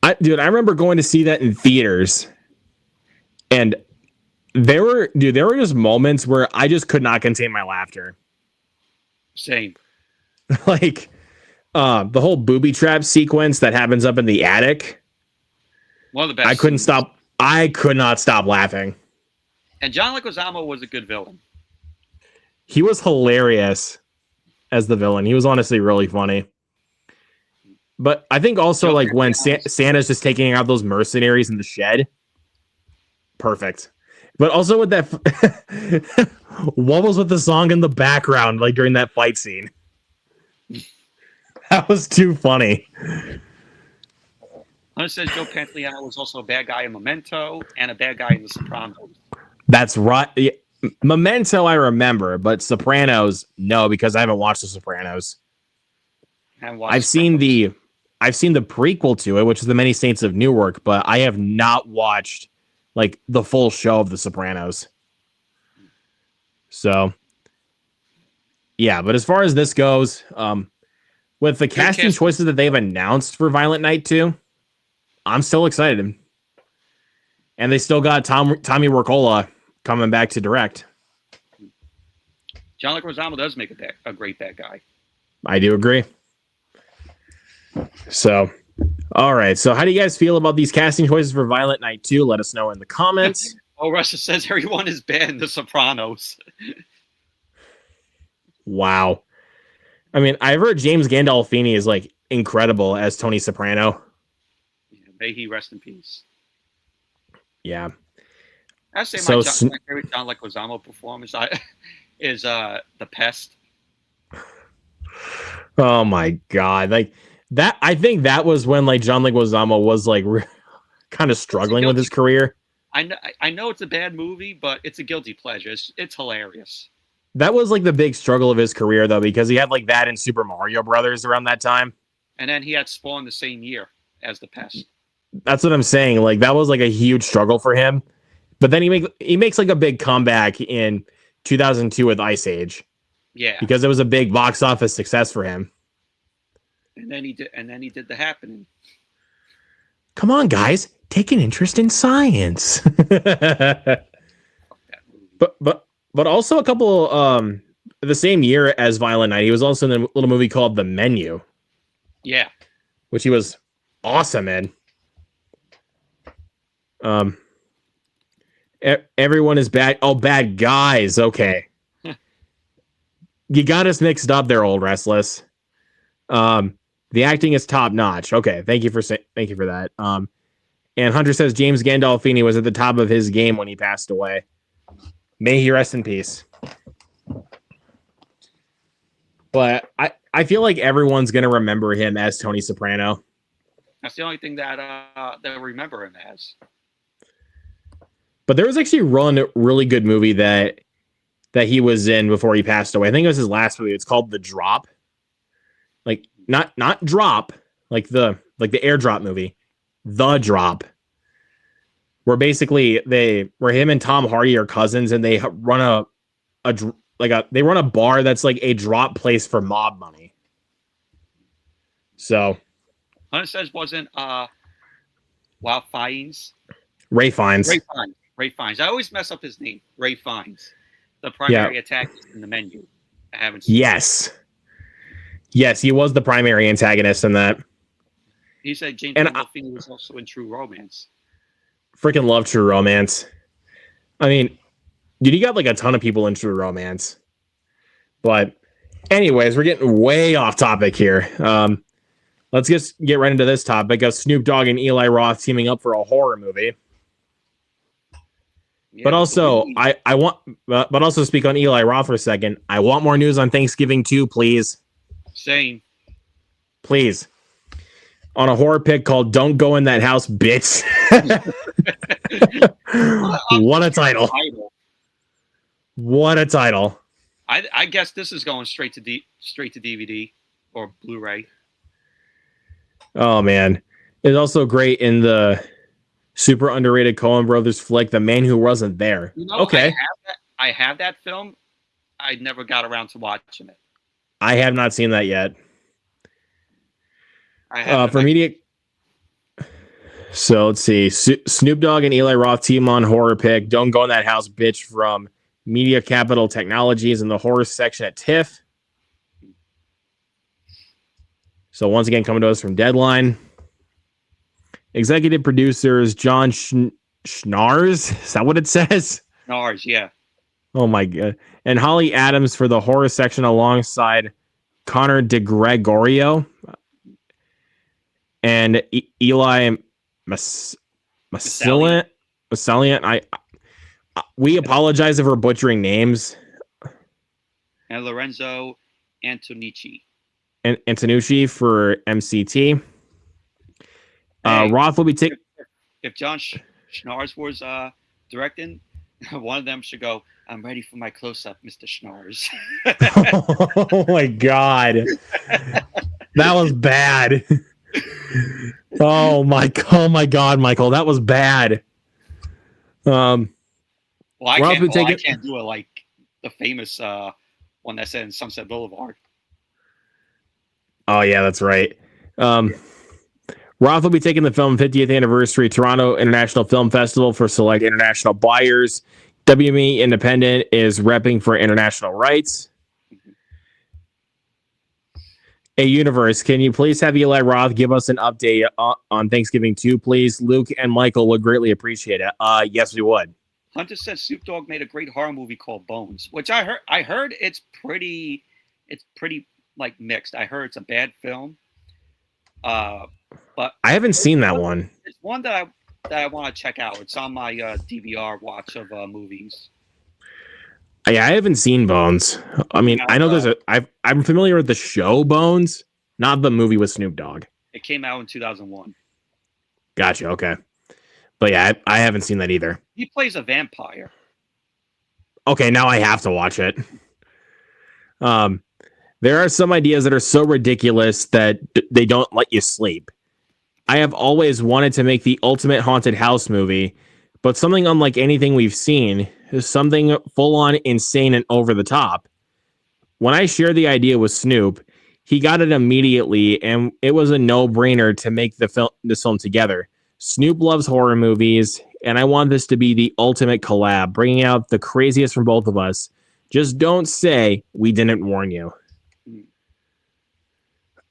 S1: I remember going to see that in theaters, and there were just moments where I just could not contain my laughter.
S2: Same.
S1: Like the whole booby trap sequence that happens up in the attic.
S2: One of the best.
S1: I could not stop laughing.
S2: And John Leguizamo was a good villain.
S1: He was hilarious as the villain. He was honestly really funny. But I think also like when Santa's just taking out those mercenaries in the shed. Perfect. But also with that, what was with the song in the background, like during that fight scene? That was too funny.
S2: Hunter says Joe Pantoliano was also a bad guy in Memento and a bad guy in The Sopranos.
S1: That's right. Yeah. Memento, I remember, but Sopranos, no, because I haven't watched The Sopranos.
S2: I haven't watched
S1: I've seen
S2: Sopranos.
S1: the prequel to it, which is The Many Saints of Newark, but I have not watched like the full show of The Sopranos. So yeah, but as far as this goes, with the
S2: Good
S1: casting
S2: casting.
S1: choices that they've announced for Violent Night 2, I'm still excited. And they still got Tommy Wirkola coming back to direct.
S2: John Leguizamo does make a great bad guy.
S1: I do agree. So, all right. So, how do you guys feel about these casting choices for Violent Night 2? Let us know in the comments.
S2: Oh, Russia says everyone is bad in The Sopranos.
S1: Wow. I mean, I've heard James Gandolfini is like incredible as Tony Soprano.
S2: Yeah, may he rest in peace.
S1: Yeah.
S2: I say
S1: So,
S2: my favorite John Leguizamo performance is The Pest.
S1: oh my God. Like that, I think that was when like John Leguizamo was like kind of struggling with his career.
S2: I know it's a bad movie, but it's a guilty pleasure. It's hilarious.
S1: That was like the big struggle of his career, though, because he had like that in Super Mario Brothers around that time.
S2: And then he had Spawn the same year as The Pest.
S1: That's what I'm saying. Like that was like a huge struggle for him. But then he makes like a big comeback in 2002 with Ice Age.
S2: Yeah.
S1: Because it was a big box office success for him.
S2: And then he did The Happening.
S1: Come on, guys, take an interest in science. but also a couple the same year as Violent Night, he was also in a little movie called The Menu.
S2: Yeah.
S1: Which he was awesome in. Everyone is bad. Oh, bad guys. Okay. You got us mixed up there, Old Restless. The acting is top notch. Okay, thank you for that. And Hunter says James Gandolfini was at the top of his game when he passed away. May he rest in peace. But I feel like everyone's gonna remember him as Tony Soprano.
S2: That's the only thing that I remember him as.
S1: But there was actually one really good movie that he was in before he passed away. I think it was his last movie. It's called The Drop. Like not drop, like the airdrop movie. The Drop. Where basically where him and Tom Hardy are cousins and they run they run a bar that's like a drop place for mob money. So
S2: Hunter says wasn't Ralph Fiennes.
S1: Ray Fiennes.
S2: Ray Fiennes. I always mess up his name. Ray Fiennes. The primary attack in The Menu. I haven't seen
S1: Yes. Yes, he was the primary antagonist in that.
S2: He said James Gandolfini was also in True Romance.
S1: Freaking love True Romance. I mean, dude, you got like a ton of people in True Romance. But anyways, we're getting way off topic here. Let's just get right into this topic of Snoop Dogg and Eli Roth teaming up for a horror movie. Yeah, but also, but also speak on Eli Roth for a second. I want more news on Thanksgiving too, please.
S2: Same.
S1: Please. On a horror pick called "Don't Go in That House, Bitch." What a title! What a title!
S2: I guess this is going straight to DVD or Blu-ray.
S1: Oh man, it's also great in the super underrated Coen Brothers flick, The Man Who Wasn't There.
S2: You know,
S1: okay,
S2: I have that film. I never got around to watching it.
S1: I have not seen that yet. For media. So let's see. Snoop Dogg and Eli Roth team on horror pick "Don't Go in That House, Bitch" from Media Capital Technologies in the horror section at TIFF. So once again, coming to us from Deadline. Executive producers John Schnars. Is that what it says?
S2: Schnars, yeah.
S1: Oh my God. And Holly Adams for the horror section alongside Connor DeGregorio and Eli Massilian. We apologize if we're butchering names.
S2: And Lorenzo Antonici.
S1: And Antonucci for MCT. Roth will be taking.
S2: If John Schnars was directing, one of them should go, "I'm ready for my close-up, Mr. Schnars."
S1: Oh my God. That was bad. Oh my God, Michael, that was bad.
S2: Well, I
S1: Ralph
S2: can't.
S1: would
S2: Well,
S1: take
S2: I
S1: it.
S2: can't do it like the famous one that said in Sunset Boulevard.
S1: Oh yeah, that's right. Roth will be taking the film 50th anniversary Toronto International Film Festival for select international buyers. WME Independent is repping for international rights. A Universe, can you please have Eli Roth give us an update on Thanksgiving 2, please? Luke and Michael would greatly appreciate it. Yes, we would.
S2: Hunter says Snoop Dogg made a great horror movie called Bones, which I heard. I heard it's pretty like mixed. I heard it's a bad film. But
S1: I haven't seen that one.
S2: It's one that I want to check out. It's on my DVR watch of movies.
S1: Yeah, I haven't seen Bones. I mean, I know I'm familiar with the show Bones, not the movie with Snoop Dogg.
S2: It came out in 2001.
S1: Gotcha. Okay, but yeah, I haven't seen that either.
S2: He plays a vampire.
S1: Okay, now I have to watch it. There are some ideas that are so ridiculous that they don't let you sleep. I have always wanted to make the ultimate haunted house movie, but something unlike anything we've seen is something full on insane and over the top. When I shared the idea with Snoop, he got it immediately, and it was a no-brainer to make this film together. Snoop loves horror movies, and I want this to be the ultimate collab, bringing out the craziest from both of us. Just don't say we didn't warn you.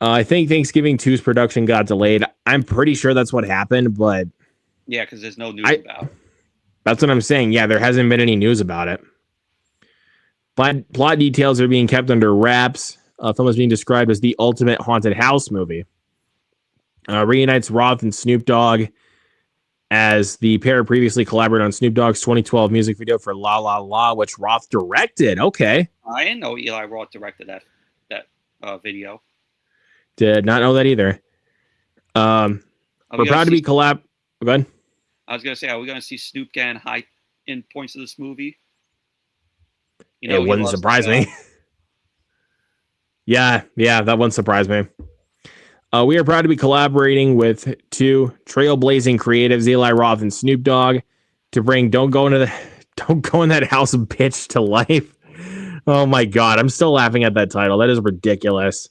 S1: I think Thanksgiving 2's production got delayed. I'm pretty sure that's what happened, but...
S2: Yeah, because there's no news about it.
S1: That's what I'm saying. Yeah, there hasn't been any news about it. Plot details are being kept under wraps. Film is being described as the ultimate haunted house movie. Reunites Roth and Snoop Dogg as the pair previously collaborated on Snoop Dogg's 2012 music video for La La La, which Roth directed. Okay.
S2: I didn't know Eli Roth directed that video.
S1: Did not know that either. We're proud to be collab. Go ahead.
S2: I was gonna say, are we gonna see Snoop getting high in points of this movie?
S1: You know, it wouldn't surprise me. Yeah, that wouldn't surprise me. We are proud to be collaborating with two trailblazing creatives, Eli Roth and Snoop Dogg, to bring "Don't Go in That House, Bitch" to life. Oh my God, I'm still laughing at that title. That is ridiculous.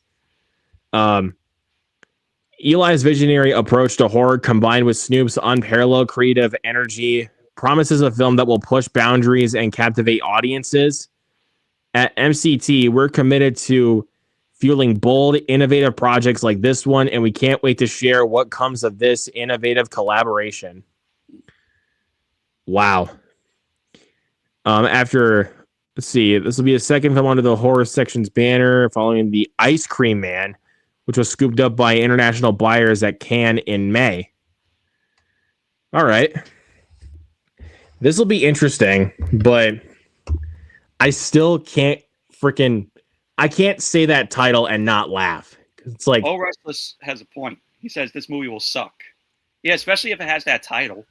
S1: Eli's visionary approach to horror combined with Snoop's unparalleled creative energy promises a film that will push boundaries and captivate audiences. At MCT, we're committed to fueling bold, innovative projects like this one, and we can't wait to share what comes of this innovative collaboration. Wow. Let's see, this will be a second film under the horror section's banner, following The Ice Cream Man, which was scooped up by international buyers at Cannes in May. All right. This will be interesting, but I still can't I can't say that title and not laugh. It's like...
S2: Oh, Restless has a point. He says this movie will suck. Yeah, especially if it has that title.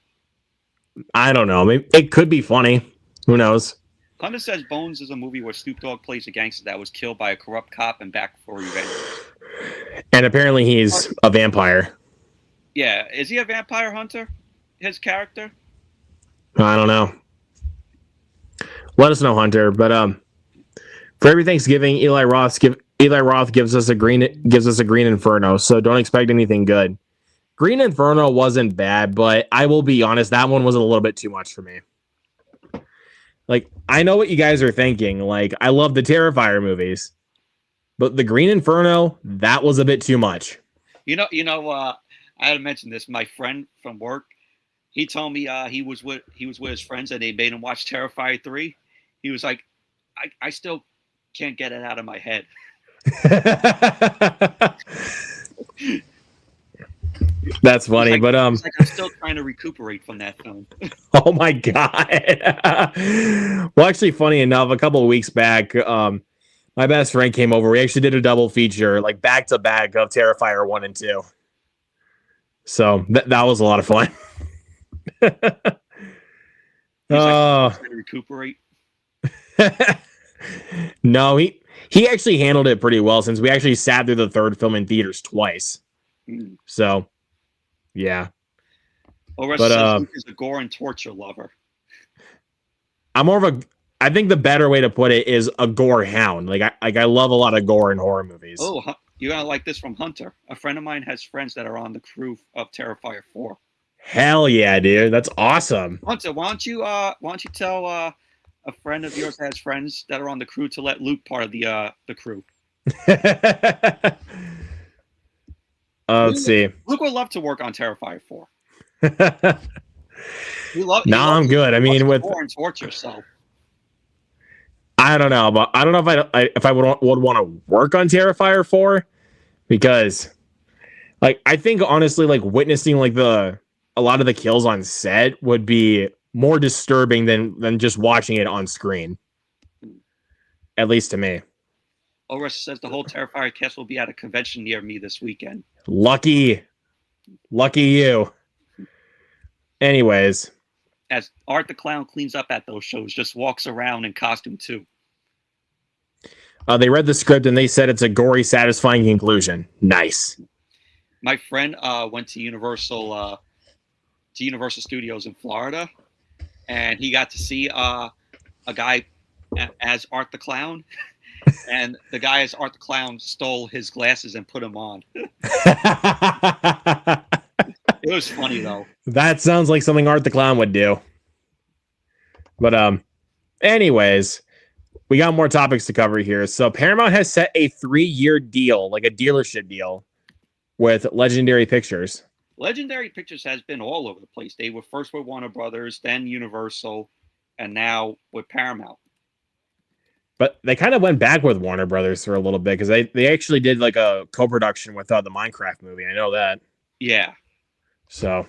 S1: I don't know. Maybe it could be funny. Who knows?
S2: Hunter says Bones is a movie where Snoop Dogg plays a gangster that was killed by a corrupt cop and back for revenge.
S1: And apparently he's a vampire.
S2: Yeah. Is he a vampire, Hunter? His character?
S1: I don't know. Let us know, Hunter. But for every Thanksgiving, Eli Roth gives us a green Inferno, so don't expect anything good. Green Inferno wasn't bad, but I will be honest, that one was a little bit too much for me. Like, I know what you guys are thinking. Like, I love the Terrifier movies, but the Green Inferno, that was a bit too much.
S2: I had to mention this. My friend from work, he told me he was with his friends and they made him watch Terrifier 3. He was like, I still can't get it out of my head.
S1: That's funny, but
S2: it's like I'm still trying to recuperate from that film.
S1: Oh my God. Well, actually, funny enough, a couple of weeks back, my best friend came over. We actually did a double feature, like back to back, of Terrifier 1 and 2. So that was a lot of fun.
S2: Trying to recuperate.
S1: No, he actually handled it pretty well since we actually sat through the third film in theaters twice. So, yeah.
S2: Or
S1: But
S2: says Luke is a gore and torture lover.
S1: I'm more of a. I think the better way to put it is a gore hound. I love a lot of gore in horror movies.
S2: Oh, you're gonna like this from Hunter. A friend of mine has friends that are on the crew of Terrifier 4.
S1: Hell yeah, dude! That's awesome.
S2: Hunter, why don't you tell a friend of yours that has friends that are on the crew to let Luke part of the crew?
S1: Let's see.
S2: Luke would love to work on Terrifier 4.
S1: I'm good. I mean, with
S2: gore and torture, so.
S1: I don't know, but I don't know if I would want to work on Terrifier 4 because, like, I think honestly, like witnessing like a lot of the kills on set would be more disturbing than just watching it on screen. At least to me.
S2: Oris says the whole Terrifier cast will be at a convention near me this weekend.
S1: Lucky you. Anyways.
S2: As Art the Clown cleans up at those shows, just walks around in costume too.
S1: They read the script and they said it's a gory, satisfying conclusion. Nice.
S2: My friend went to Universal Studios in Florida, and he got to see a guy as Art the Clown, and the guy as Art the Clown stole his glasses and put them on. It was funny though.
S1: That sounds like something Art the Clown would do. But anyways, we got more topics to cover here. So Paramount has set a 3-year deal, like a dealership deal, with Legendary Pictures.
S2: Legendary Pictures has been all over the place. They were first with Warner Brothers, then Universal, and now with Paramount.
S1: But they kind of went back with Warner Brothers for a little bit because they actually did like a co-production with the Minecraft movie. I know that.
S2: Yeah.
S1: So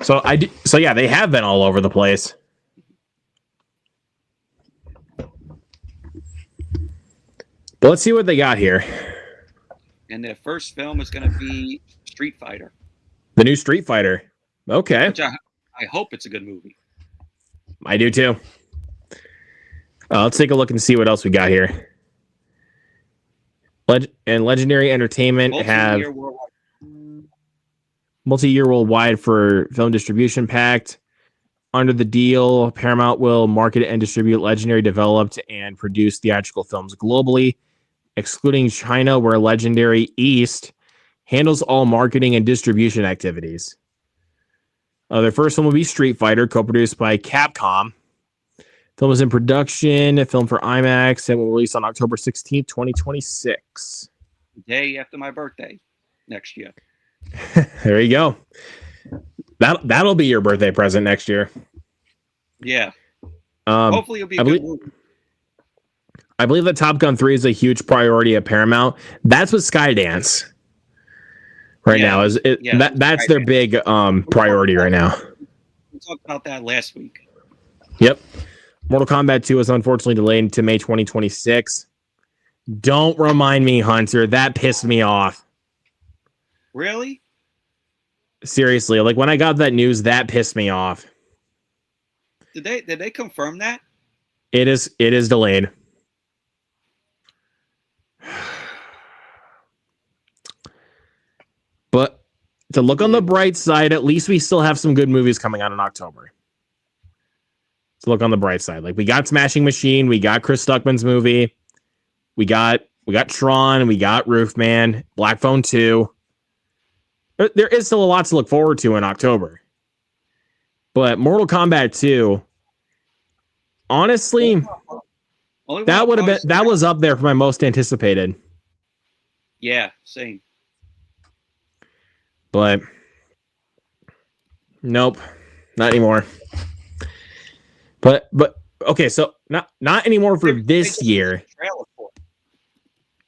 S1: yeah, they have been all over the place. But let's see what they got here.
S2: And their first film is going to be Street Fighter.
S1: The new Street Fighter. Okay.
S2: Which I hope it's a good movie.
S1: I do too. Let's take a look and see what else we got here. Legendary Entertainment have multi-year worldwide for film distribution pact. Under the deal, Paramount will market and distribute Legendary developed and produced theatrical films globally, excluding China, where Legendary East handles all marketing and distribution activities. Their first film will be Street Fighter, co-produced by Capcom. Film is in production, a film for IMAX, and will release on October 16th, 2026.
S2: Day after my birthday next year.
S1: There you go. That'll be your birthday present next year.
S2: Yeah. Hopefully it'll be a good movie.
S1: I believe that Top Gun 3 is a huge priority at Paramount. That's what Skydance now is. That's their big priority right now.
S2: We talked about that last week.
S1: Yep. Mortal Kombat 2 is unfortunately delayed to May 2026. Don't remind me, Hunter. That pissed me off.
S2: Really?
S1: Seriously, like when I got that news, that pissed me off.
S2: Did they confirm that?
S1: It is delayed. But to look on the bright side, at least we still have some good movies coming out in October. To look on the bright side, like we got Smashing Machine, we got Chris Stuckman's movie, we got Tron, we got Roofman, Black Phone 2. There is still a lot to look forward to in October. But Mortal Kombat 2, honestly, that was up there for my most anticipated.
S2: Yeah, same.
S1: But nope, not anymore. But okay, so not anymore for this year.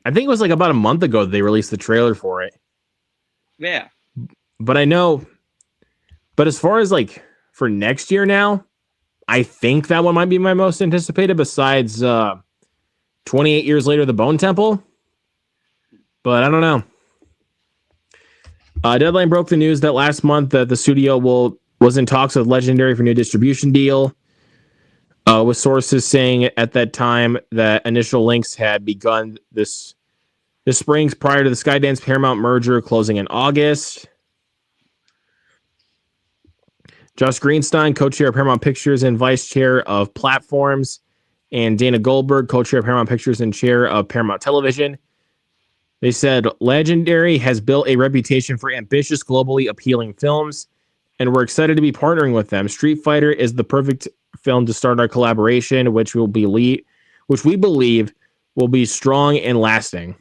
S1: I think it was like about a month ago that they released the trailer for it.
S2: Yeah.
S1: But I know, but as far as like for next year now, I think that one might be my most anticipated besides 28 Years Later, The Bone Temple. But I don't know. Deadline broke the news that last month that the studio was in talks with Legendary for new distribution deal. with sources saying at that time that initial links had begun this spring prior to the Skydance Paramount merger closing in August. Josh Greenstein, co-chair of Paramount Pictures and vice chair of platforms, and Dana Goldberg, co-chair of Paramount Pictures and chair of Paramount Television. They said Legendary has built a reputation for ambitious, globally appealing films, and we're excited to be partnering with them. Street Fighter is the perfect film to start our collaboration, which we believe will be strong and lasting.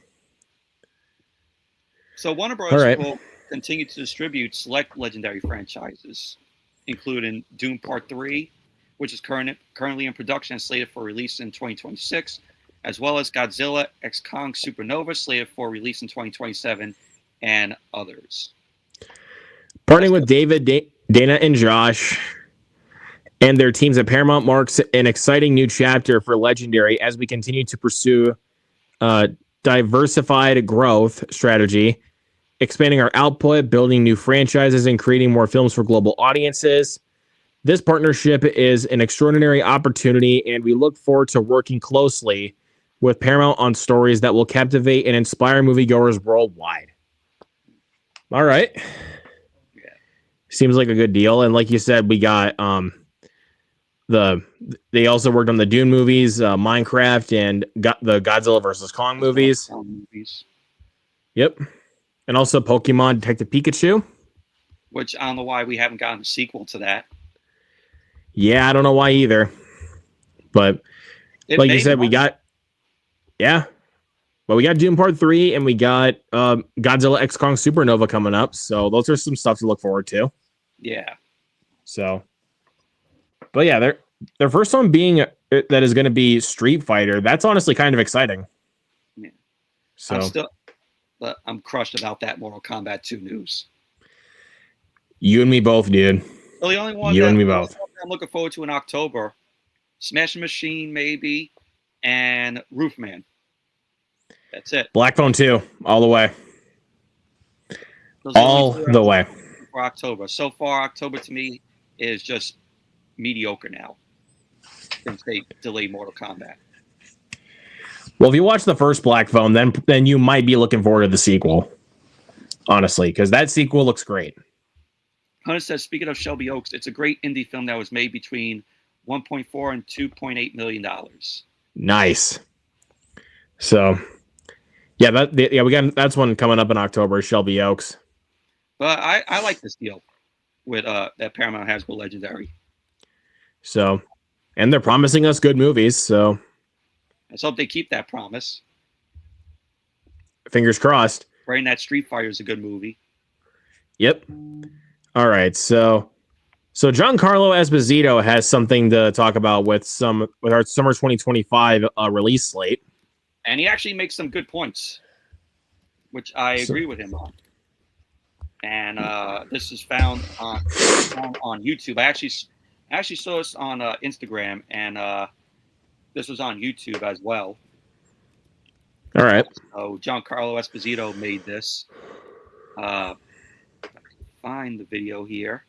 S2: So Warner Bros. Will continue to distribute select Legendary franchises, including Doom Part 3, which is currently in production and slated for release in 2026, as well as Godzilla X Kong Supernova, slated for release in 2027, and others.
S1: Partnering with David, Dana, and Josh and their teams at Paramount marks an exciting new chapter for Legendary as we continue to pursue diversified growth strategy, expanding our output, building new franchises, and creating more films for global audiences. This partnership is an extraordinary opportunity, and we look forward to working closely with Paramount on stories that will captivate and inspire moviegoers worldwide. All right.
S2: Yeah.
S1: Seems like a good deal. And like you said, we got they also worked on the Dune movies, Minecraft, and got the Godzilla vs. Kong movies. Yep. And also Pokemon Detective Pikachu.
S2: Which I don't know why we haven't gotten a sequel to that.
S1: Yeah, I don't know why either. But like you said, we got... Yeah. But we got Doom Part 3, and we got Godzilla X Kong Supernova coming up. So those are some stuff to look forward to.
S2: Yeah.
S1: So... But yeah, their first one being that is going to be Street Fighter. That's honestly kind of exciting.
S2: Yeah.
S1: So
S2: I'm crushed about that Mortal Kombat 2 news.
S1: You and me both, dude.
S2: Well, the only one
S1: you and me both.
S2: I'm looking forward to in October, Smashing Machine maybe, and Roofman. That's it.
S1: Black Phone 2, all the way. All the way.
S2: For October. So far, October to me is just mediocre now since they delayed Mortal Kombat.
S1: Well, if you watch the first Black Phone, then you might be looking forward to the sequel, honestly, because that sequel looks great.
S2: Hunter says, speaking of Shelby Oaks, it's a great indie film that was made between $1.4 and $2.8 million.
S1: Nice. So, yeah, we got that's one coming up in October, Shelby Oaks.
S2: But I like this deal with that Paramount has with Legendary.
S1: So, and they're promising us good movies, so
S2: let's hope they keep that promise.
S1: Fingers crossed.
S2: Praying that Street Fighter is a good movie.
S1: Yep. All right, so Giancarlo Esposito has something to talk about with our summer 2025 release slate,
S2: and he actually makes some good points, which I agree with him on. And this is found on YouTube. I actually saw this on Instagram, and this was on YouTube as well.
S1: All right.
S2: So Giancarlo Esposito made this. Find the video here.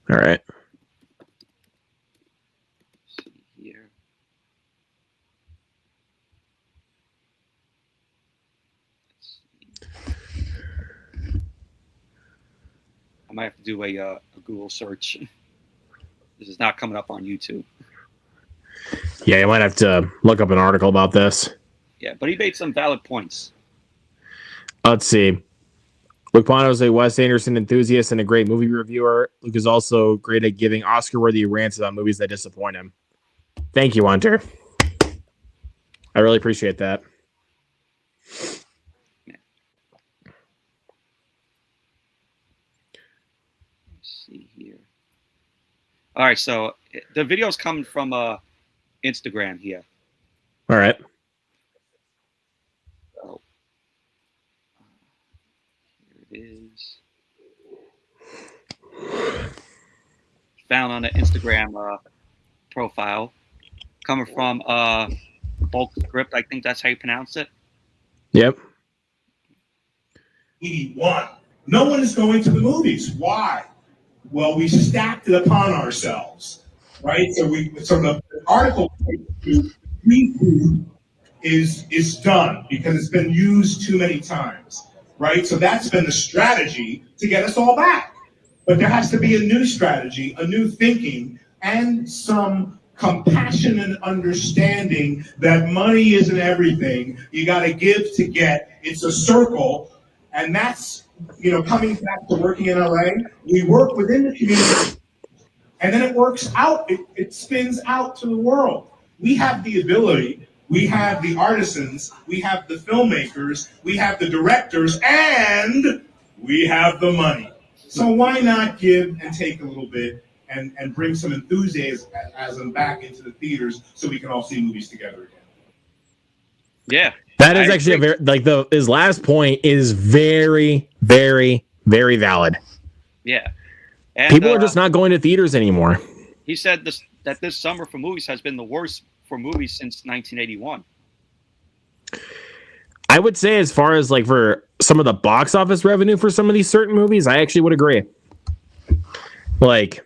S1: All right.
S2: Let's see here. Let's see. I might have to do a Google search. This is not coming up on YouTube.
S1: Yeah, you might have to look up an article about this.
S2: Yeah, but he made some valid points.
S1: Let's see. Luke Pano is a Wes Anderson enthusiast and a great movie reviewer. Luke is also great at giving Oscar-worthy rants about movies that disappoint him. Thank you, Hunter. I really appreciate that.
S2: Yeah. Let's see here. All right, so the video's coming from Instagram here.
S1: All right.
S2: So, here it is. Found on the Instagram profile. Coming from Bulk Script. I think that's how you pronounce it.
S1: Yep.
S3: 81. No one is going to the movies. Why? Well, we stacked it upon ourselves, right? So the article reboot is done because it's been used too many times, right? So that's been the strategy to get us all back. But there has to be a new strategy, a new thinking, and some compassion and understanding that money isn't everything. You got to give to get. It's a circle, and that's coming back to working in LA. We work within the community, and then it works out. It spins out to the world. We have the ability. We have the artisans. We have the filmmakers. We have the directors, and we have the money. So why not give and take a little bit and bring some enthusiasm back into the theaters so we can all see movies together again?
S2: Yeah.
S1: That is actually a very his last point is very, very, very valid.
S2: Yeah. And,
S1: people are just not going to theaters anymore.
S2: He said that this summer for movies has been the worst for movies since 1981.
S1: I would say, as far as like for some of the box office revenue for some of these certain movies, I actually would agree. Like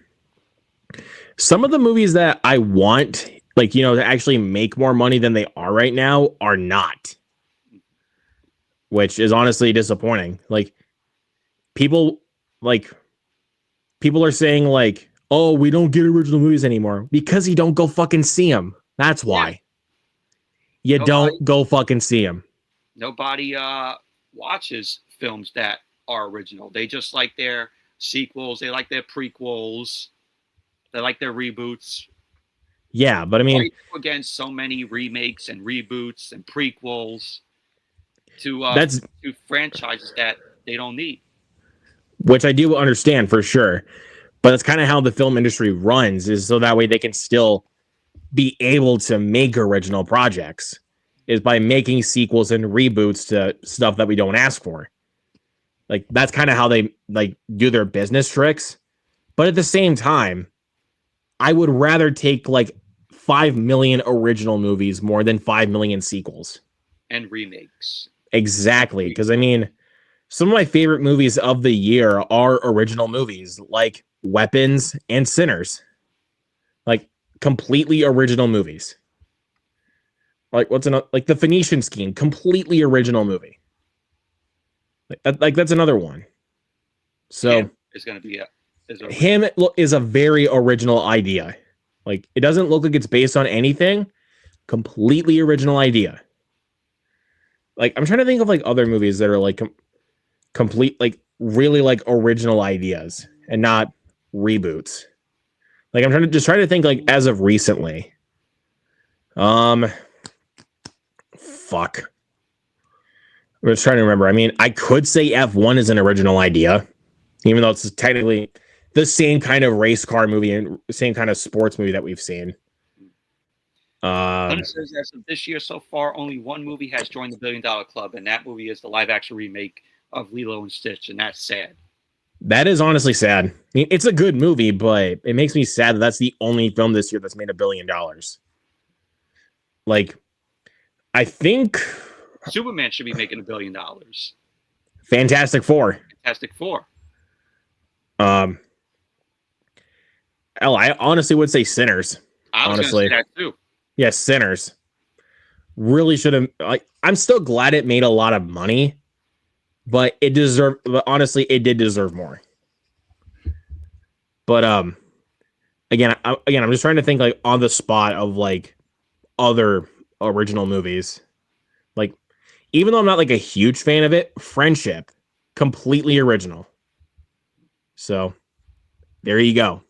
S1: some of the movies that I want, like, to actually make more money than they are right now are not, which is honestly disappointing. Like people are saying like, oh, we don't get original movies anymore because you don't go fucking see them. That's why. You don't go fucking see them.
S2: Nobody watches films that are original. They just like their sequels. They like their prequels. They like their reboots.
S1: Yeah, but I mean,
S2: against so many remakes and reboots and prequels to franchises that they don't need.
S1: Which I do understand for sure, but that's kind of how the film industry runs, is so that way they can still be able to make original projects, is by making sequels and reboots to stuff that we don't ask for. Like that's kind of how they like do their business tricks. But at the same time, I would rather take like 5 million original movies more than 5 million sequels
S2: and remakes.
S1: Exactly, because I mean, some of my favorite movies of the year are original movies, like Weapons and Sinners. Like completely original movies. Like like The Phoenician Scheme, completely original movie. Like that's another one. So
S2: it's going to be
S1: Him is a very original idea. Like it doesn't look like it's based on anything. Completely original idea. Like I'm trying to think of like other movies that are like complete, like really like original ideas and not reboots. Like I'm trying to think like as of recently. Fuck. I'm just trying to remember. I mean, I could say F1 is an original idea, even though it's technically the same kind of race car movie and same kind of sports movie that we've seen.
S2: It says as of this year so far, only one movie has joined the $1 billion club, and that movie is the live-action remake of Lilo and Stitch, and that's sad.
S1: That is honestly sad. I mean, it's a good movie, but it makes me sad that that's the only film this year that's made $1 billion. Like, I think
S2: Superman should be making $1 billion.
S1: Fantastic Four. I honestly would say Sinners.
S2: I was going to say that too.
S1: Yes, Sinners. Really should have. I'm still glad it made a lot of money, but it deserved. But honestly, it did deserve more. But again, I'm just trying to think like on the spot of like other original movies. Like, even though I'm not like a huge fan of it, Friendship, completely original. So there you go.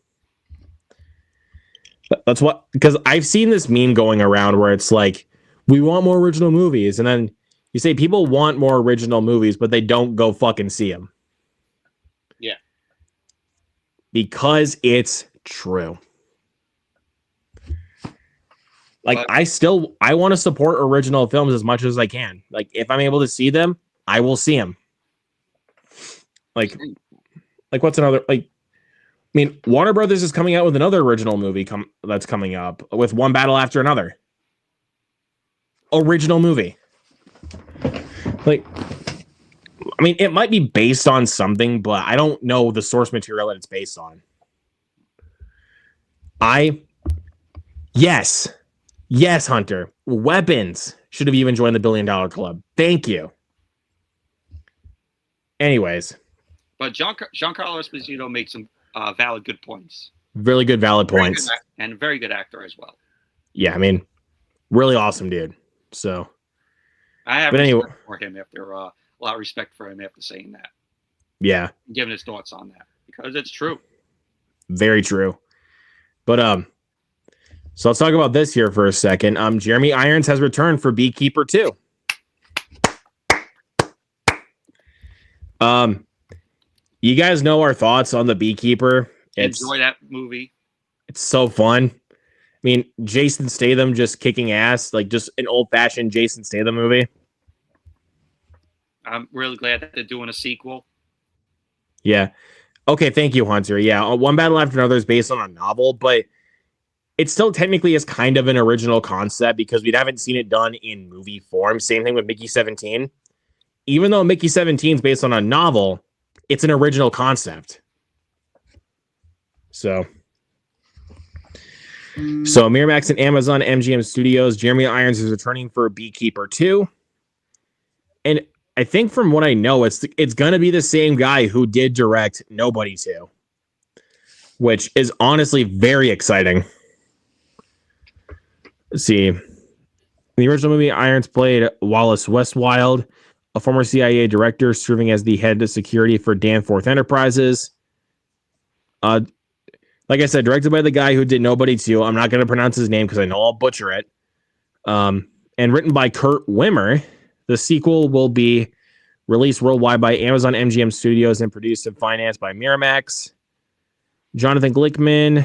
S1: That's what, because I've seen this meme going around where it's like, we want more original movies. And then you say people want more original movies, but they don't go fucking see them.
S2: Yeah.
S1: Because it's true. Like, I want to support original films as much as I can. Like, if I'm able to see them, I will see them. Like what's another, like, I mean, Warner Brothers is coming out with another original movie that's coming up with One Battle After Another. Original movie. Like, I mean, it might be based on something, but I don't know the source material that it's based on. Yes, Hunter. Weapons should have even joined the $1 billion club. Thank you. Anyways,
S2: But Giancarlo Esposito makes some valid, good points.
S1: really good, valid points.
S2: And very good actor as well.
S1: Yeah, I mean, really awesome dude. So,
S2: I have respect for him after a lot of respect for him after saying that.
S1: Yeah,
S2: giving his thoughts on that because it's true.
S1: Very true. But so let's talk about this here for a second. Jeremy Irons has returned for Beekeeper 2. You guys know our thoughts on the Beekeeper.
S2: Enjoy that movie.
S1: It's so fun. I mean, Jason Statham just kicking ass, like just an old-fashioned Jason Statham movie.
S2: I'm really glad that they're doing a sequel.
S1: Yeah. Okay, thank you, Hunter. Yeah, One Battle After Another is based on a novel, but it still technically is kind of an original concept because we haven't seen it done in movie form. Same thing with Mickey 17. Even though Mickey 17 is based on a novel, it's an original concept. So Miramax and Amazon MGM Studios, Jeremy Irons is returning for Beekeeper 2. And I think from what I know, it's going to be the same guy who did direct Nobody 2, which is honestly very exciting. Let's see. In the original movie, Irons played Wallace Westwild, a former CIA director serving as the head of security for Danforth Enterprises. Like I said, directed by the guy who did Nobody 2. I'm not going to pronounce his name because I know I'll butcher it. And written by Kurt Wimmer. The sequel will be released worldwide by Amazon MGM Studios and produced and financed by Miramax. Jonathan Glickman,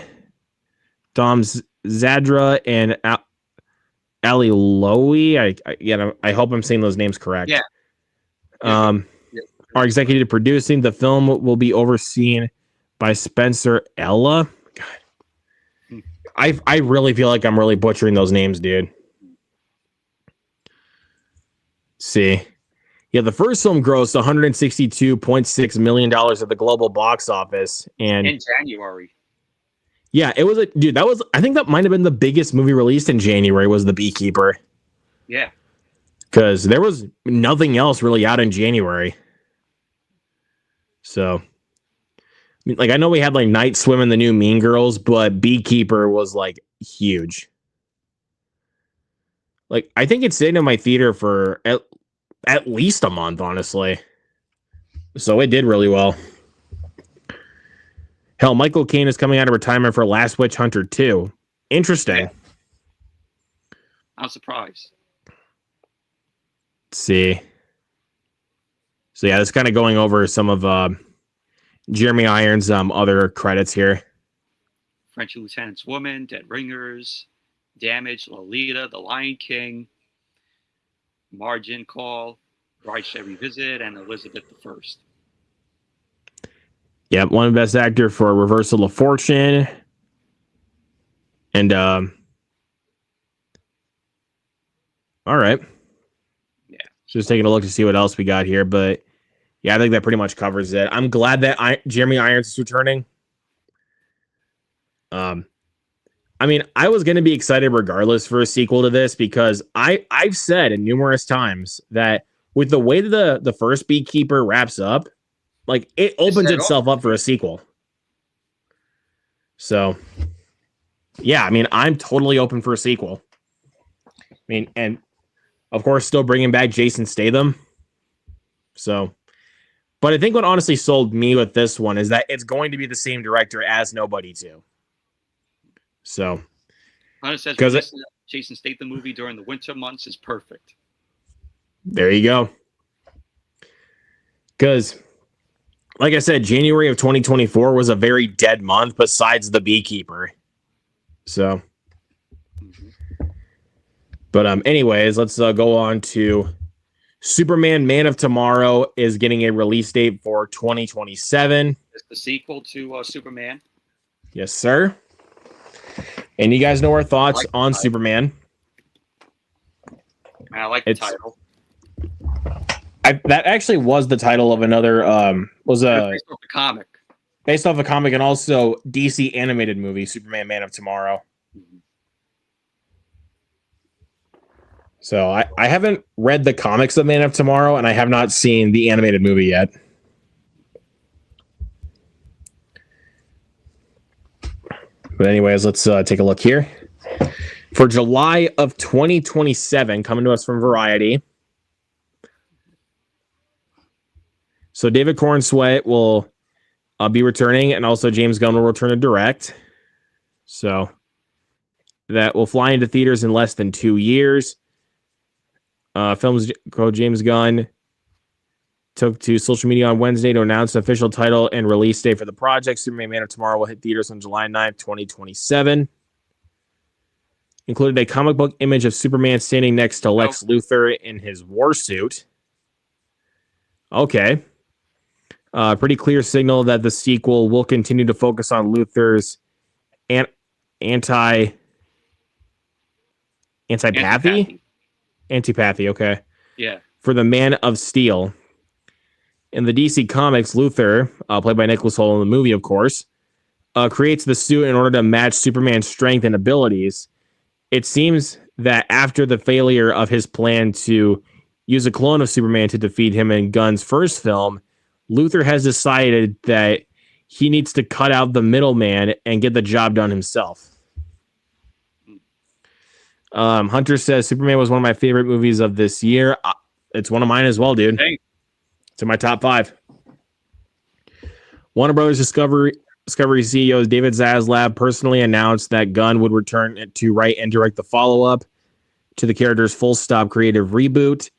S1: Dom Zadra, and Ali Lowy. I hope I'm saying those names correct.
S2: Yeah.
S1: Are executive producing. The film will be overseen by Spencer Ella. God. I really feel like I'm really butchering those names, dude. See. Yeah, the first film grossed $162.6 million at the global box office. And
S2: in January.
S1: Yeah, it was I think that might have been the biggest movie released in January was The Beekeeper.
S2: Yeah.
S1: Because there was nothing else really out in January. So, like, I know we had like Night Swim and the new Mean Girls, but Beekeeper was like huge. Like, I think it stayed in my theater for at least a month, honestly. So it did really well. Hell, Michael Caine is coming out of retirement for Last Witch Hunter 2. Interesting.
S2: Yeah. I'm surprised.
S1: Let's see. So yeah, that's kind of going over some of Jeremy Irons' other credits here.
S2: French Lieutenant's Woman, Dead Ringers, Damage, Lolita, The Lion King, Margin Call, Bride Should Revisit, and Elizabeth I.
S1: Yep, one Best Actor for Reversal of Fortune. And all right.
S2: Yeah.
S1: Just taking a look to see what else we got here, but yeah, I think that pretty much covers it. I'm glad that Jeremy Irons is returning. I mean, I was going to be excited regardless for a sequel to this because I've said in numerous times that with the way that the first Beekeeper wraps up, like it opens itself up for a sequel. So, yeah, I mean, I'm totally open for a sequel. I mean, and of course, still bringing back Jason Statham. So, but I think what honestly sold me with this one is that it's going to be the same director as Nobody 2. So,
S2: because Jason Statham movie during the winter months is perfect.
S1: There you go. Because, like I said, January of 2024 was a very dead month besides The Beekeeper. So, but anyways, let's go on to Superman: Man of Tomorrow is getting a release date for 2027.
S2: It's the sequel to Superman.
S1: Yes, sir. And you guys know our thoughts on Superman.
S2: I like the title.
S1: That actually was the title of another
S2: the comic.
S1: based off a comic and also DC animated movie, Superman Man of Tomorrow. So I haven't read the comics of Man of Tomorrow, and I have not seen the animated movie yet. But anyways, let's take a look here. For July of 2027, coming to us from Variety. So David Cornsweet will be returning, and also James Gunn will return to direct. So that will fly into theaters in less than 2 years. Films co James Gunn took to social media on Wednesday to announce the official title and release date for the project. Superman Man of Tomorrow will hit theaters on July 9th, 2027. Included a comic book image of Superman standing next to Lex Luthor in his war suit. Okay. Pretty clear signal that the sequel will continue to focus on Luthor's antipathy. Antipathy, okay.
S2: Yeah.
S1: For the Man of Steel. In the DC Comics, Luthor, played by Nicholas Hoult in the movie, of course, creates the suit in order to match Superman's strength and abilities. It seems that after the failure of his plan to use a clone of Superman to defeat him in Gunn's first film, Luthor has decided that he needs to cut out the middleman and get the job done himself. Hunter says Superman was one of my favorite movies of this year. It's one of mine as well, dude.
S2: Hey.
S1: It's in my top 5. Warner Brothers Discovery CEO David Zaslav personally announced that Gunn would return to write and direct the follow-up to the character's full-stop creative reboot.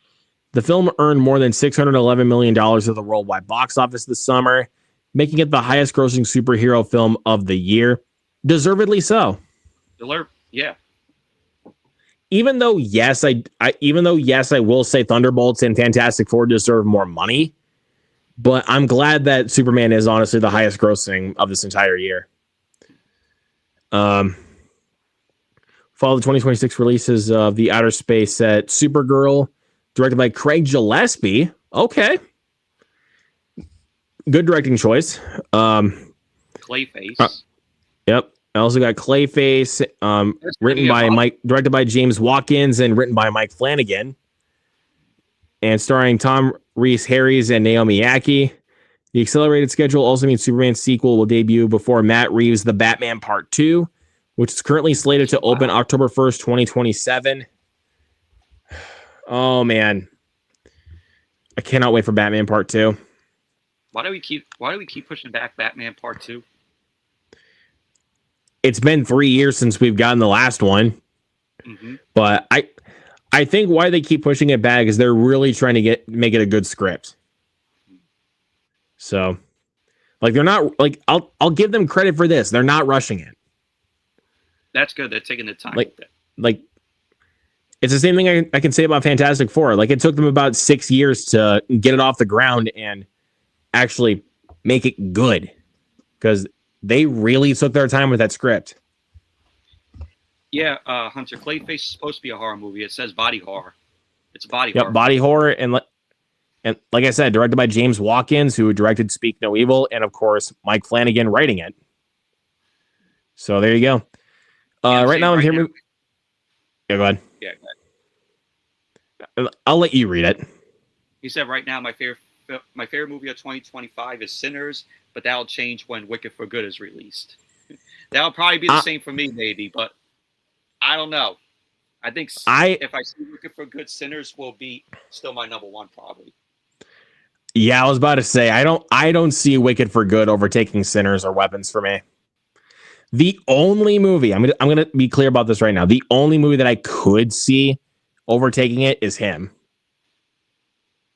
S1: The film earned more than $611 million at the worldwide box office this summer, making it the highest-grossing superhero film of the year. Deservedly so.
S2: Yeah.
S1: Even though yes, I will say Thunderbolts and Fantastic Four deserve more money, but I'm glad that Superman is honestly the highest grossing of this entire year. Follow the 2026 releases of the Outer Space set Supergirl, directed by Craig Gillespie. Okay. Good directing choice.
S2: Clayface.
S1: Yep. I also got Clayface, directed by James Watkins and written by Mike Flanagan, and starring Tom Rhys-Harris and Naomi Ackie. The accelerated schedule also means Superman's sequel will debut before Matt Reeves' The Batman Part 2, which is currently slated to open October 1st, 2027. Oh, man. I cannot wait for Batman Part 2.
S2: Why do we keep pushing back Batman Part 2?
S1: It's been 3 years since we've gotten the last one.
S2: Mm-hmm.
S1: But I think why they keep pushing it back is they're really trying to make it a good script. So, like, they're not, like, I'll give them credit for this. They're not rushing it.
S2: That's good. They're taking the time.
S1: Like it's the same thing I can say about Fantastic Four. Like, it took them about 6 years to get it off the ground and actually make it good, because they really took their time with that script.
S2: Yeah, Hunter, Clayface is supposed to be a horror movie. It says body horror. It's a body horror.
S1: Yep, body horror, and like I said, directed by James Watkins, who directed Speak No Evil, and of course Mike Flanagan writing it. So there you go. Right now I'm here. Yeah, go ahead.
S2: Yeah, go ahead.
S1: I'll let you read it.
S2: He said, right now my favorite movie of 2025 is Sinners, but that'll change when Wicked for Good is released. That'll probably be the same for me, maybe, but I don't know. I think if I see Wicked for Good, Sinners will be still my number one, probably.
S1: Yeah, I was about to say I don't see Wicked for Good overtaking Sinners or Weapons for me. The only movie, I'm gonna be clear about this right now. The only movie that I could see overtaking it is him.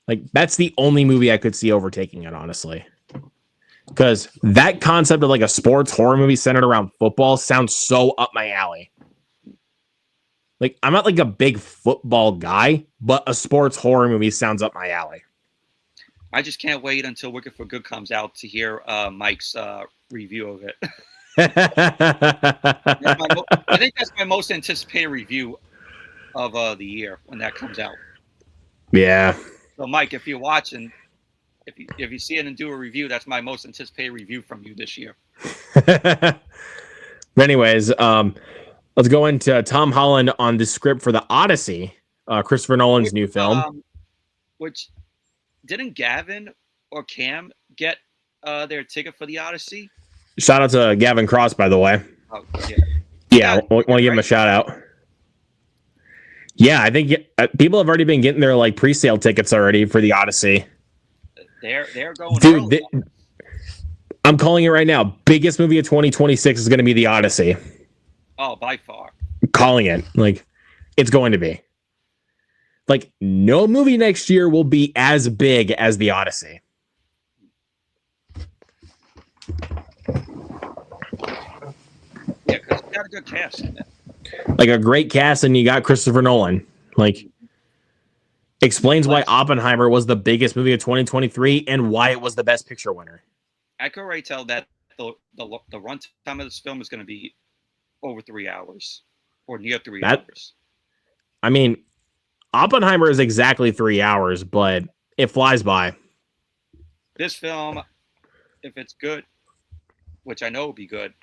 S1: Like, that's the only movie I could see overtaking it, honestly. Because that concept of like a sports horror movie centered around football sounds so up my alley. Like, I'm not like a big football guy, but a sports horror movie sounds up my alley.
S2: I just can't wait until Wicked for Good comes out to hear Mike's review of it. I think that's my most anticipated review of the year when that comes out.
S1: Yeah.
S2: So, Mike, if you're watching, if you see it and do a review, that's my most anticipated review from you this year.
S1: But anyways, let's go into Tom Holland on the script for the Odyssey, Christopher Nolan's new film.
S2: Which didn't Gavin or Cam get their ticket for the Odyssey?
S1: Shout out to Gavin Cross, by the way.
S2: Oh, yeah.
S1: Yeah, want to give him a shout out. Yeah, I think people have already been getting their like pre-sale tickets already for the Odyssey.
S2: They're going.
S1: Dude, I'm calling it right now. Biggest movie of 2026 is going to be the Odyssey.
S2: Oh, by far.
S1: Calling it. Like, it's going to be. Like, no movie next year will be as big as the Odyssey.
S2: Yeah, because you got a good cast in it.
S1: Like, a great cast, and you got Christopher Nolan. Like, explains why Oppenheimer was the biggest movie of 2023 and why it was the Best Picture winner.
S2: I could already tell that the runtime of this film is going to be over 3 hours or near 3 hours.
S1: I mean, Oppenheimer is exactly 3 hours, but it flies by.
S2: This film, if it's good, which I know will be good,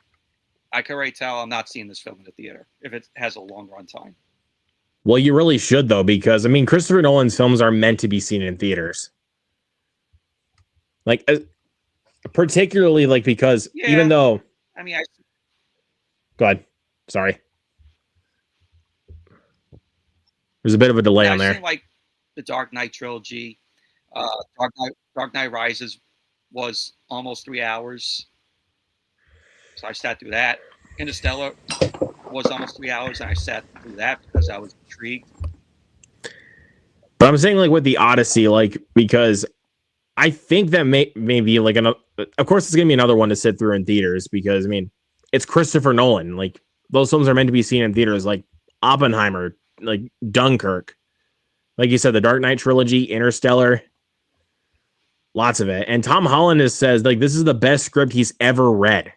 S2: I can already tell I'm not seeing this film in the theater if it has a long runtime.
S1: Well, you really should, though, because, I mean, Christopher Nolan's films are meant to be seen in theaters. Like, particularly, like, because even though...
S2: I mean,
S1: Go ahead. Sorry. There's a bit of a delay on there.
S2: I've seen, like, the Dark Knight trilogy. Dark Knight Rises was almost 3 hours. So I sat through that. Interstellar was almost 3 hours, and I sat through that because I was intrigued.
S1: But I'm saying, like, with the Odyssey, like, because I think that maybe, like, of course, it's going to be another one to sit through in theaters because, I mean, it's Christopher Nolan. Like, those films are meant to be seen in theaters, like Oppenheimer, like Dunkirk. Like you said, the Dark Knight trilogy, Interstellar, lots of it. And Tom Holland says, like, this is the best script he's ever read.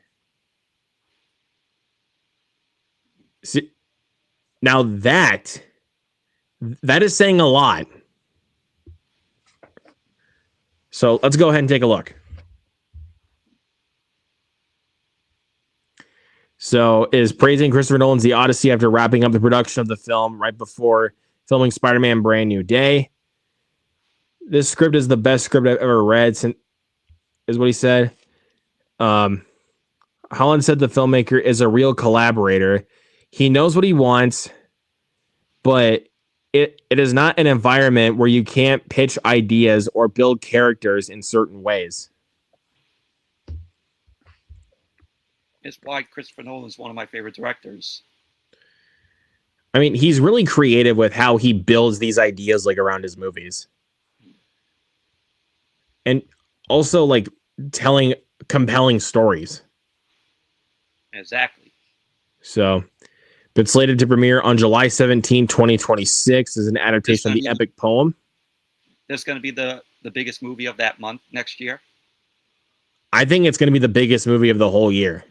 S1: See, now that is saying a lot. So let's go ahead and take a look. So is praising Christopher Nolan's The Odyssey after wrapping up the production of the film right before filming Spider-Man Brand New Day. This script is the best script I've ever read, is what he said. Holland said the filmmaker is a real collaborator. He knows what he wants, but it is not an environment where you can't pitch ideas or build characters in certain ways.
S2: It's why Christopher Nolan is one of my favorite directors.
S1: I mean, he's really creative with how he builds these ideas like around his movies. And also like telling compelling stories.
S2: Exactly.
S1: So, but slated to premiere on July 17, 2026 as an adaptation of the epic poem.
S2: That's going to be the biggest movie of that month next year.
S1: I think it's going to be the biggest movie of the whole year.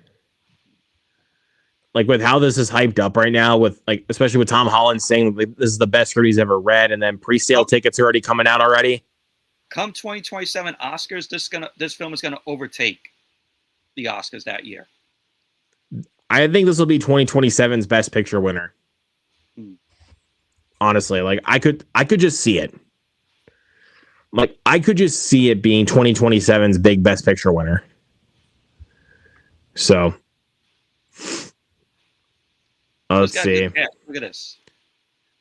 S1: Like with how this is hyped up right now, with like especially with Tom Holland saying like, this is the best script he's ever read, and then pre-sale tickets are already coming out already.
S2: Come 2027 Oscars, this film is gonna overtake the Oscars that year.
S1: I think this will be 2027's Best Picture winner. Honestly, like I could just see it. Like I could just see it being 2027's big Best Picture winner. So. Let's see.
S2: Look at this.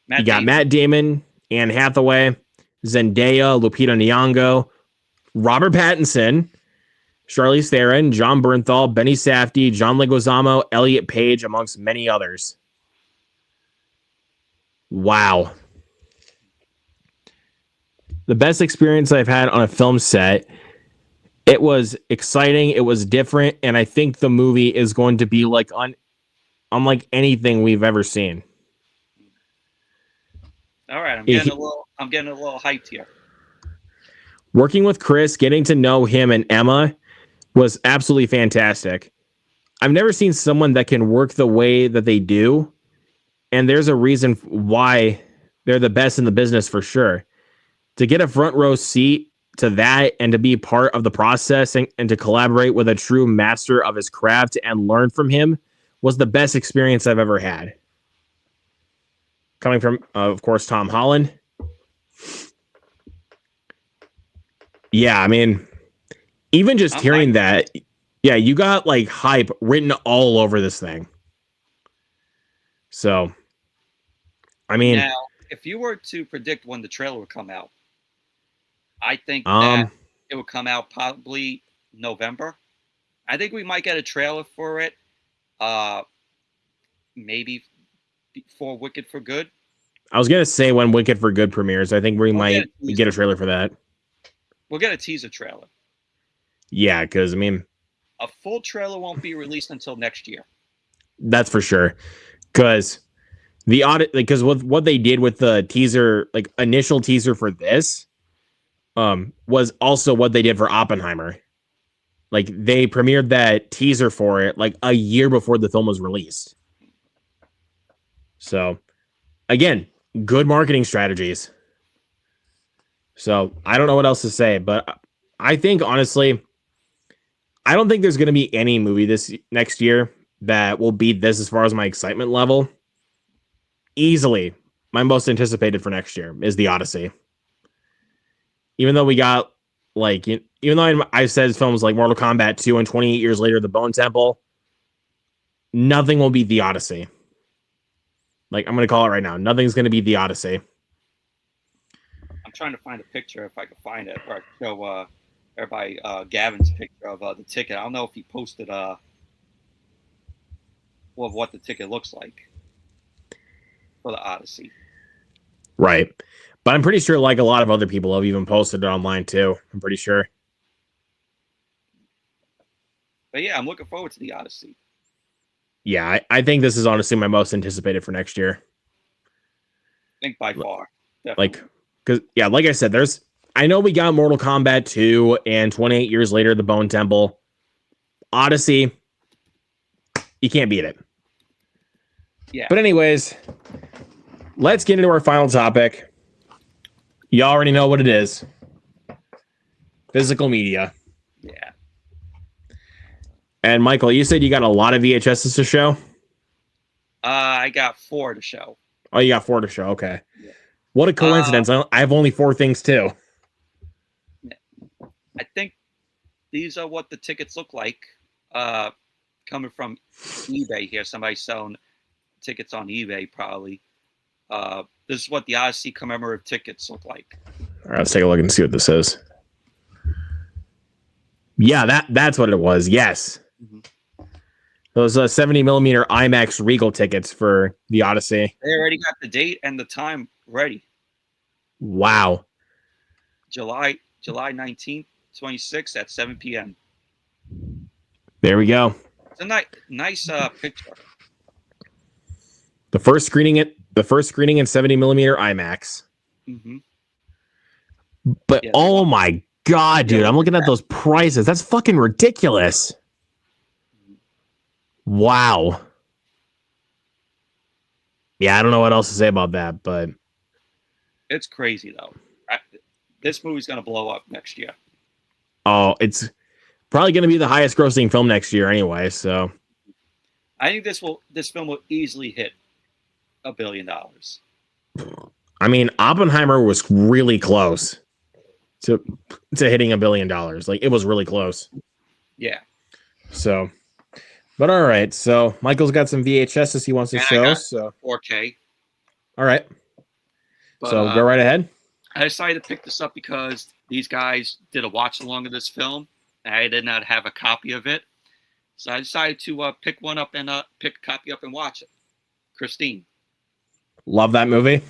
S1: You got Matt Damon, Anne Hathaway, Zendaya, Lupita Nyong'o, Robert Pattinson, Charlize Theron, John Bernthal, Benny Safdie, John Leguizamo, Elliot Page, amongst many others. Wow. The best experience I've had on a film set. It was exciting. It was different. And I think the movie is going to be like unlike anything we've ever seen.
S2: All right, I'm getting a little hyped here.
S1: Working with Chris, getting to know him and Emma was absolutely fantastic. I've never seen someone that can work the way that they do, and there's a reason why they're the best in the business for sure. To get a front row seat to that and to be part of the process and to collaborate with a true master of his craft and learn from him was the best experience I've ever had. Coming from, of course, Tom Holland. Yeah, I mean, even just hearing that, yeah, you got like hype written all over this thing. So, I mean,
S2: now, if you were to predict when the trailer would come out, I think that it would come out probably November. I think we might get a trailer for it, maybe before Wicked for Good.
S1: I was gonna say when Wicked for Good premieres, I think we might get a trailer for that.
S2: We'll get a teaser trailer.
S1: Yeah, because I mean,
S2: a full trailer won't be released until next year.
S1: That's for sure. Because the audit, because with what they did with the teaser, like initial teaser for this, was also what they did for Oppenheimer. Like they premiered that teaser for it like a year before the film was released. So, again, good marketing strategies. So I don't know what else to say, but I think honestly, I don't think there's going to be any movie this next year that will beat this as far as my excitement level. Easily, my most anticipated for next year is The Odyssey. Even though we got like, even though I've said films like Mortal Kombat 2 and 28 years later, The Bone Temple, nothing will beat The Odyssey. Like, I'm going to call it right now. Nothing's going to beat The Odyssey.
S2: I'm trying to find a picture if I can find it, or I can show everybody Gavin's picture of the ticket. I don't know if he posted of what the ticket looks like for The Odyssey.
S1: Right. But I'm pretty sure like a lot of other people have even posted it online too. I'm pretty sure.
S2: But yeah, I'm looking forward to The Odyssey.
S1: Yeah, I think this is honestly my most anticipated for next year.
S2: I think by far. Definitely.
S1: Like, because, yeah, like I said, I know we got Mortal Kombat 2 and 28 years later, The Bone Temple. Odyssey, you can't beat it.
S2: Yeah.
S1: But anyways, let's get into our final topic. You already know what it is. Physical media.
S2: Yeah.
S1: And Michael, you said you got a lot of VHSs to show?
S2: I got 4 to show.
S1: Oh, you got 4 to show. Okay. Yeah. What a coincidence. I have only 4 things too.
S2: I think these are what the tickets look like. Coming from eBay here. Somebody selling tickets on eBay probably. This is what the Odyssey commemorative tickets look like.
S1: All right, let's take a look and see what this is. Yeah, that's what it was. Yes. Mm-hmm. Those 70 millimeter IMAX Regal tickets for the Odyssey.
S2: They already got the date and the time ready.
S1: Wow.
S2: July 19th, 26th at 7 p.m.
S1: There we go.
S2: It's a nice picture.
S1: The first screening in 70 millimeter IMAX.
S2: Mm-hmm.
S1: But yeah, oh my God, dude, I'm looking at those prices. That's fucking ridiculous. Wow. Yeah, I don't know what else to say about that, but
S2: it's crazy though. This movie's gonna blow up next year.
S1: Oh, it's probably gonna be the highest grossing film next year anyway. So
S2: I think this film will easily hit $1 billion.
S1: I mean, Oppenheimer was really close to hitting $1 billion. Like it was really close.
S2: Yeah.
S1: So, but all right. So Michael's got some VHSs he wants to show. So
S2: 4K.
S1: All right.
S2: But,
S1: so go right ahead.
S2: I decided to pick this up because these guys did a watch along of this film. And I did not have a copy of it, so I decided to pick one up and pick a copy up and watch it. Christine.
S1: Love that movie.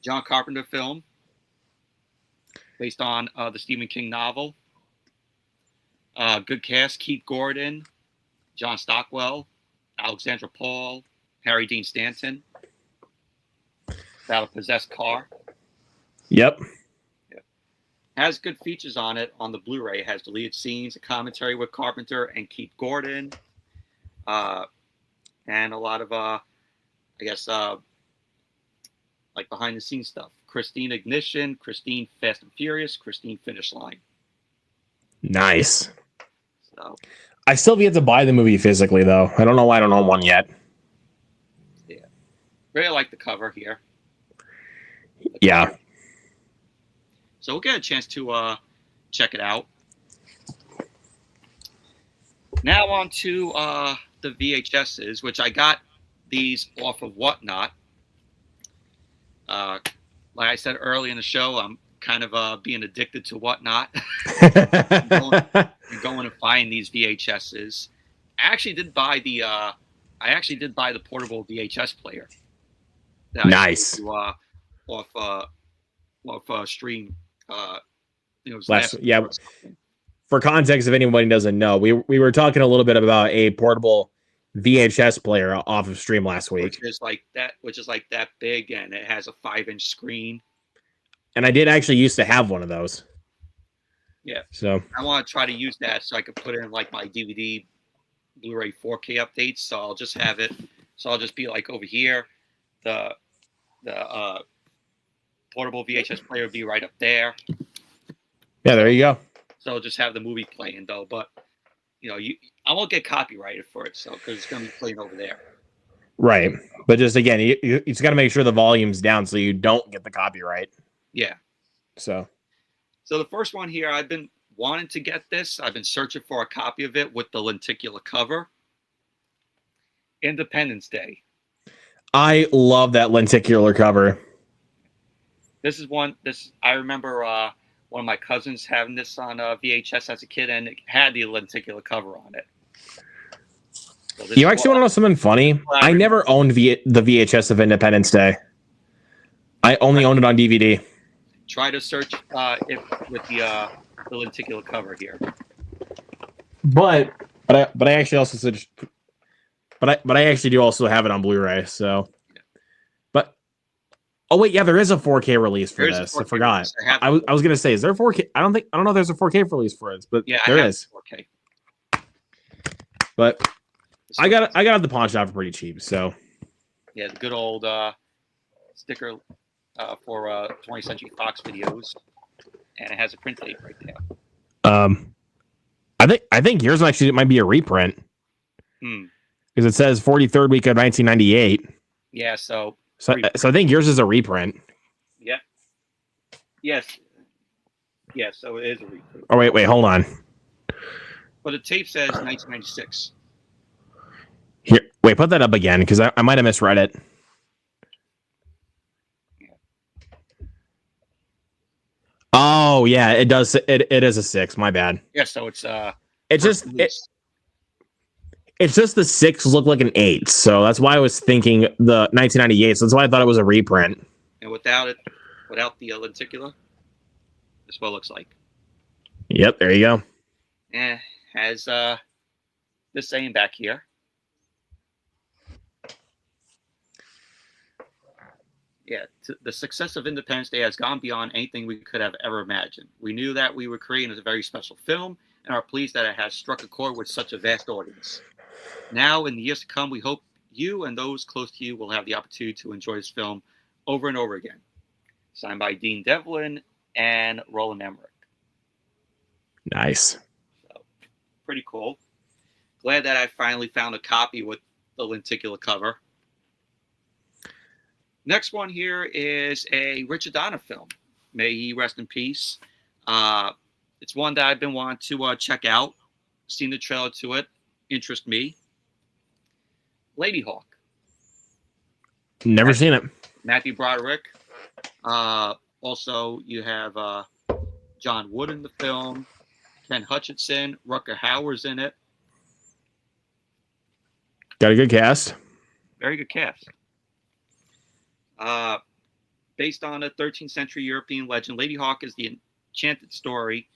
S2: John Carpenter film based on the Stephen King novel. Good cast: Keith Gordon, John Stockwell, Alexandra Paul, Harry Dean Stanton. About a possessed car.
S1: Yep.
S2: Has good features on it. On the Blu-ray, it has deleted scenes, a commentary with Carpenter and Keith Gordon, and a lot of, like like behind the scenes stuff. Christine Ignition, Christine Fast and Furious, Christine Finish Line.
S1: Nice.
S2: So
S1: I still have yet to buy the movie physically, though. I don't know why I don't own one yet.
S2: yeah, really like the cover here.
S1: Yeah.
S2: So we'll get a chance to check it out. Now on to the VHSs, which I got these off of Whatnot. Like I said early in the show, I'm kind of being addicted to Whatnot. going and finding these VHSs. I actually did buy the portable VHS player.
S1: Nice.
S2: Off stream. It was
S1: Yeah. For context, if anybody doesn't know, we were talking a little bit about a portable VHS player off of stream last week,
S2: which is like that big, and it has a 5-inch screen.
S1: And I did actually used to have one of those.
S2: Yeah.
S1: So
S2: I want to try to use that so I could put in like my DVD, Blu-ray 4K updates. So I'll just have it. So I'll just be like over here, the portable VHS player will be right up there.
S1: Yeah, there you go.
S2: So I'll just have the movie playing though, but I won't get copyrighted for it, so because it's gonna be playing over there.
S1: Right, but just again, you just got to make sure the volume's down so you don't get the copyright.
S2: Yeah.
S1: So
S2: the first one here, I've been wanting to get this. I've been searching for a copy of it with the lenticular cover. Independence Day.
S1: I love that lenticular cover.
S2: This is one. I remember one of my cousins having this on VHS as a kid, and it had the lenticular cover on it. So
S1: you actually want to know something funny? I never owned the VHS of Independence Day. I only owned it on DVD.
S2: Try to search with the lenticular cover here.
S1: But I actually also said, but I actually do also have it on Blu-ray. So, but oh wait, yeah, there is a 4K release for this. I forgot. I was gonna say, is there a 4K? I don't know if there's a 4K release for it, but
S2: yeah,
S1: there is.
S2: 4K.
S1: But I got it at the pawn shop for pretty cheap. So
S2: yeah, the good old sticker for 20th Century Fox videos, and it has a print date right there.
S1: I think yours actually might be a reprint. Because it says 43rd week of 1998.
S2: Yeah, so
S1: I think yours is a reprint.
S2: Yeah. Yes. Yeah, so it is a reprint.
S1: Oh wait, hold on.
S2: But the tape says 1996.
S1: Here, wait, put that up again because I might have misread it. Oh yeah, it does. It is a 6. My bad.
S2: Yeah, so it's
S1: just the 6 look like an 8, so that's why I was thinking the 1998. So that's why I thought it was a reprint.
S2: And without the lenticular, this is what it looks like.
S1: Yep, there you go.
S2: Has this saying back here. Yeah, the success of Independence Day has gone beyond anything we could have ever imagined. We knew that we were creating a very special film and are pleased that it has struck a chord with such a vast audience. Now, in the years to come, we hope you and those close to you will have the opportunity to enjoy this film over and over again. Signed by Dean Devlin and Roland Emmerich.
S1: Nice.
S2: So, pretty cool. Glad that I finally found a copy with the lenticular cover. Next one here is a Richard Donner film. May he rest in peace. It's one that I've been wanting to check out. Seen the trailer to it. Interest me. Lady Hawk.
S1: Never seen it.
S2: Matthew Broderick. Also, you have John Wood in the film. Ken Hutchinson. Rutger Hauer's in it.
S1: Got a good cast.
S2: Very good cast. Based on a 13th century European legend, Lady Hawk is the enchanted story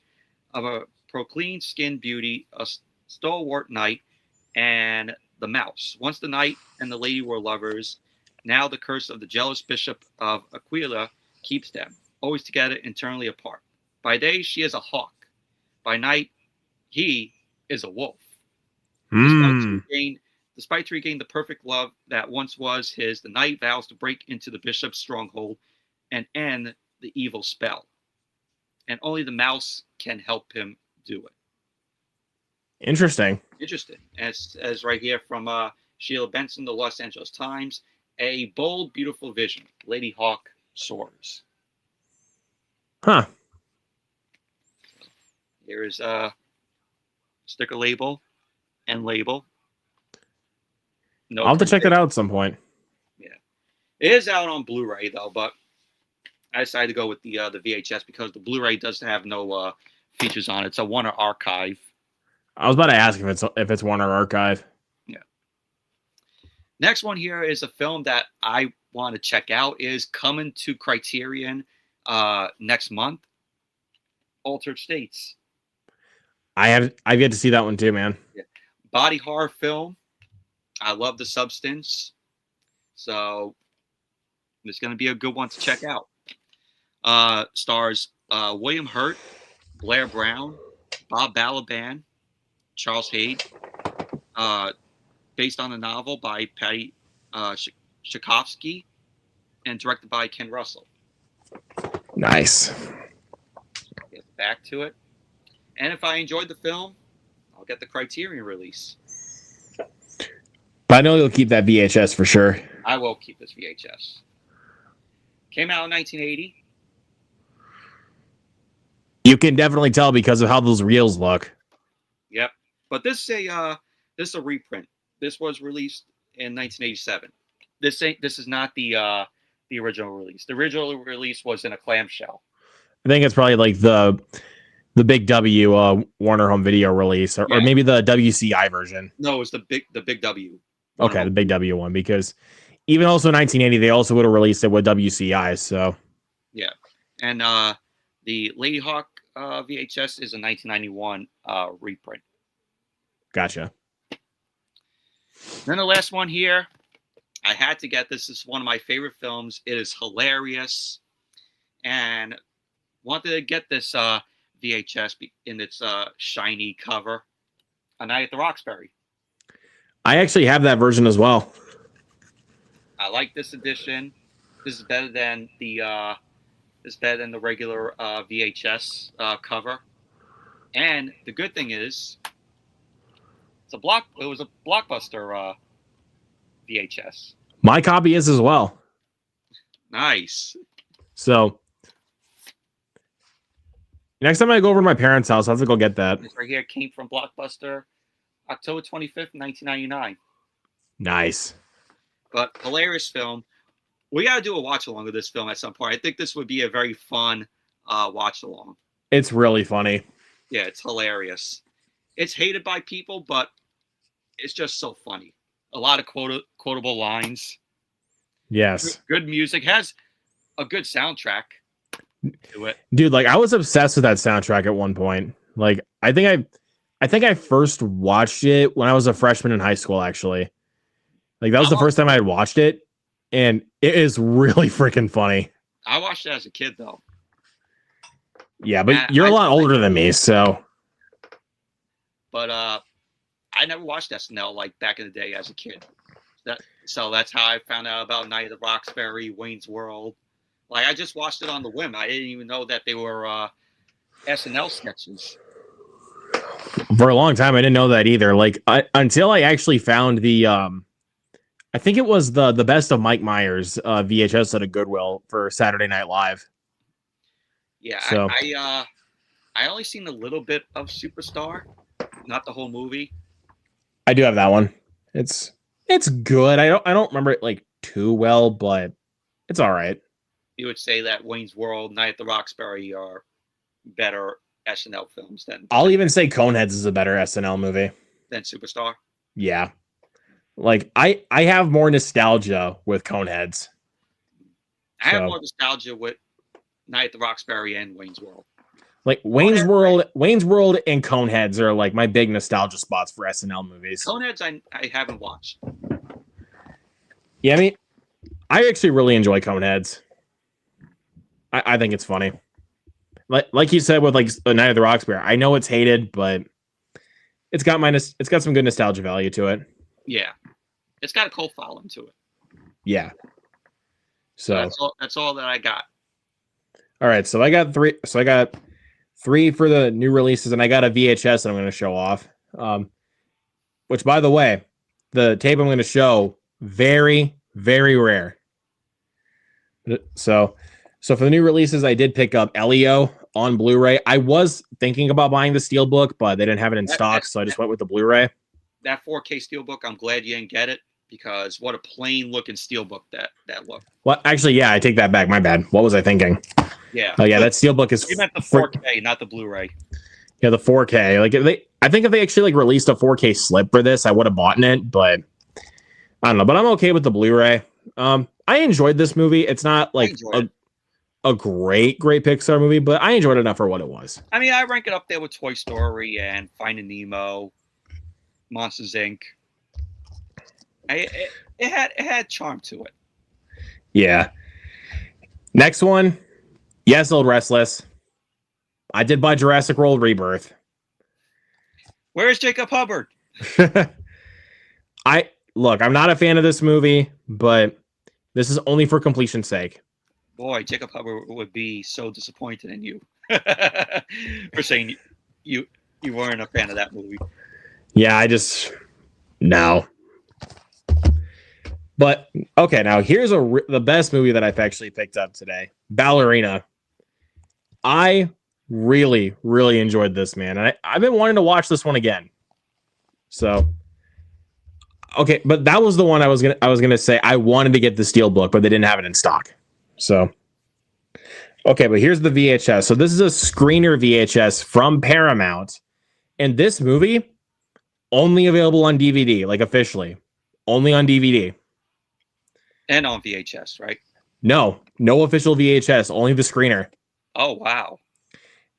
S2: of a proclaimed skin beauty, a stalwart knight, and the mouse. Once the knight and the lady were lovers, now the curse of the jealous bishop of Aquila keeps them, always together, eternally apart. By day, she is a hawk. By night, he is a wolf. His fight to regain Despite regain the perfect love that once was his, the knight vows to break into the bishop's stronghold and end the evil spell. And only the mouse can help him do it.
S1: Interesting.
S2: Interesting. As right here from Sheila Benson, the Los Angeles Times, a bold, beautiful vision. Lady Hawk soars.
S1: Huh.
S2: Here is a sticker label and label. No,
S1: I'll have to check that out at some point.
S2: Yeah, it is out on Blu-ray though, but I decided to go with the VHS because the Blu-ray does have no features on it. It's a Warner Archive.
S1: I was about to ask if it's Warner Archive.
S2: Yeah. Next one here is a film that I want to check out. Is coming to Criterion next month. Altered States.
S1: I've yet to see that one too, man.
S2: Yeah. Body horror film. I love the substance, so it's going to be a good one to check out. Stars William Hurt, Blair Brown, Bob Balaban, Charles Hayde, based on a novel by Patty Tchaikovsky, and directed by Ken Russell.
S1: Nice.
S2: Get back to it. And if I enjoyed the film, I'll get the Criterion release.
S1: But I know you'll keep that VHS for sure.
S2: I will keep this VHS. Came out in 1980.
S1: You can definitely tell because of how those reels look.
S2: Yep. But this is a reprint. This was released in 1987. This is not the original release. The original release was in a clamshell.
S1: I think it's probably like the big W Warner Home Video release, or maybe the WCI version.
S2: No, it was the big W.
S1: Okay, the big W one, because even also in 1980 they also would have released it with WCI. So
S2: yeah, and the Lady Hawk VHS is a 1991 reprint.
S1: Gotcha.
S2: Then the last one here, I had to get this. This is one of my favorite films. It is hilarious, and wanted to get this VHS in its shiny cover. A Night at the Roxbury.
S1: I actually have that version as well.
S2: I like this edition. This is better than the regular VHS cover. And the good thing is, it was a Blockbuster VHS.
S1: My copy is as well.
S2: Nice.
S1: So next time I go over to my parents' house, I'll have to go get that.
S2: This right here came from Blockbuster, October 25th, 1999.
S1: Nice.
S2: But hilarious film. We got to do a watch along with this film at some point. I think this would be a very fun watch along.
S1: It's really funny.
S2: Yeah, it's hilarious. It's hated by people, but it's just so funny. A lot of quotable lines.
S1: Yes.
S2: Good music. Has a good soundtrack to it.
S1: Dude, like I was obsessed with that soundtrack at one point. Like I think I first watched it when I was a freshman in high school, actually. Like that was the first time I had watched it, and it is really freaking funny.
S2: I watched it as a kid though.
S1: Yeah, but you're a lot older than me, so.
S2: But I never watched SNL like back in the day as a kid. So that's how I found out about Night of the Roxbury, Wayne's World. Like I just watched it on the whim. I didn't even know that they were SNL sketches.
S1: For a long time, I didn't know that either. Like until I actually found the, I think it was the Best of Mike Myers VHS at a Goodwill for Saturday Night Live.
S2: Yeah,
S1: so.
S2: I only seen a little bit of Superstar, not the whole movie.
S1: I do have that one. It's good. I don't remember it like too well, but it's all right.
S2: You would say that Wayne's World, Night at the Roxbury are better SNL films than.
S1: I'll even say Coneheads is a better SNL movie
S2: than Superstar.
S1: Yeah, like I have more nostalgia with Coneheads.
S2: I have more nostalgia with Night at the Roxbury and Wayne's World.
S1: Like Wayne's World and Coneheads are like my big nostalgia spots for SNL movies.
S2: Coneheads I haven't watched.
S1: Yeah, I mean, I actually really enjoy Coneheads. I think it's funny. Like you said with like the Night of the Roxbury, I know it's hated, but it's got some good nostalgia value to it.
S2: Yeah, it's got a cult following to it.
S1: Yeah. So
S2: that's all that I got.
S1: All right, so I got three. So I got three for the new releases, and I got a VHS that I'm going to show off. Which, by the way, the tape I'm going to show very, very rare. So for the new releases, I did pick up Elio on Blu-ray. I was thinking about buying the Steelbook, but they didn't have it in stock, so I just went with the Blu-ray.
S2: That 4K Steelbook, I'm glad you didn't get it, because what a plain looking Steelbook that looked.
S1: Well, actually, yeah, I take that back. My bad. What was I thinking?
S2: Yeah.
S1: Oh, yeah, that Steelbook is.
S2: You meant the 4K, not the Blu-ray.
S1: Yeah, the 4K. Like I think if they actually like released a 4K slip for this, I would have bought it, but I don't know. But I'm okay with the Blu-ray. I enjoyed this movie. It's not like a great Pixar movie, but I enjoyed it enough for what it was.
S2: I mean, I rank it up there with Toy Story and Finding Nemo, Monsters Inc. It had charm to it.
S1: Yeah. Next one. Yes, Old Restless. I did buy Jurassic World Rebirth.
S2: Where's Jacob Hubbard?
S1: I'm not a fan of this movie, but this is only for completion's sake.
S2: Boy, Jacob Hubbard would be so disappointed in you for saying you weren't a fan of that movie.
S1: Yeah, no. But okay, now here's the best movie that I've actually picked up today, Ballerina. I really, really enjoyed this, man. And I've been wanting to watch this one again. So, okay, but that was the one I was gonna say I wanted to get the Steelbook, but they didn't have it in stock. So, okay, but here's the VHS. So this is a screener VHS from Paramount, and this movie only available on DVD, like officially, only on DVD
S2: and on VHS, right?
S1: No official VHS, only the screener.
S2: Oh wow.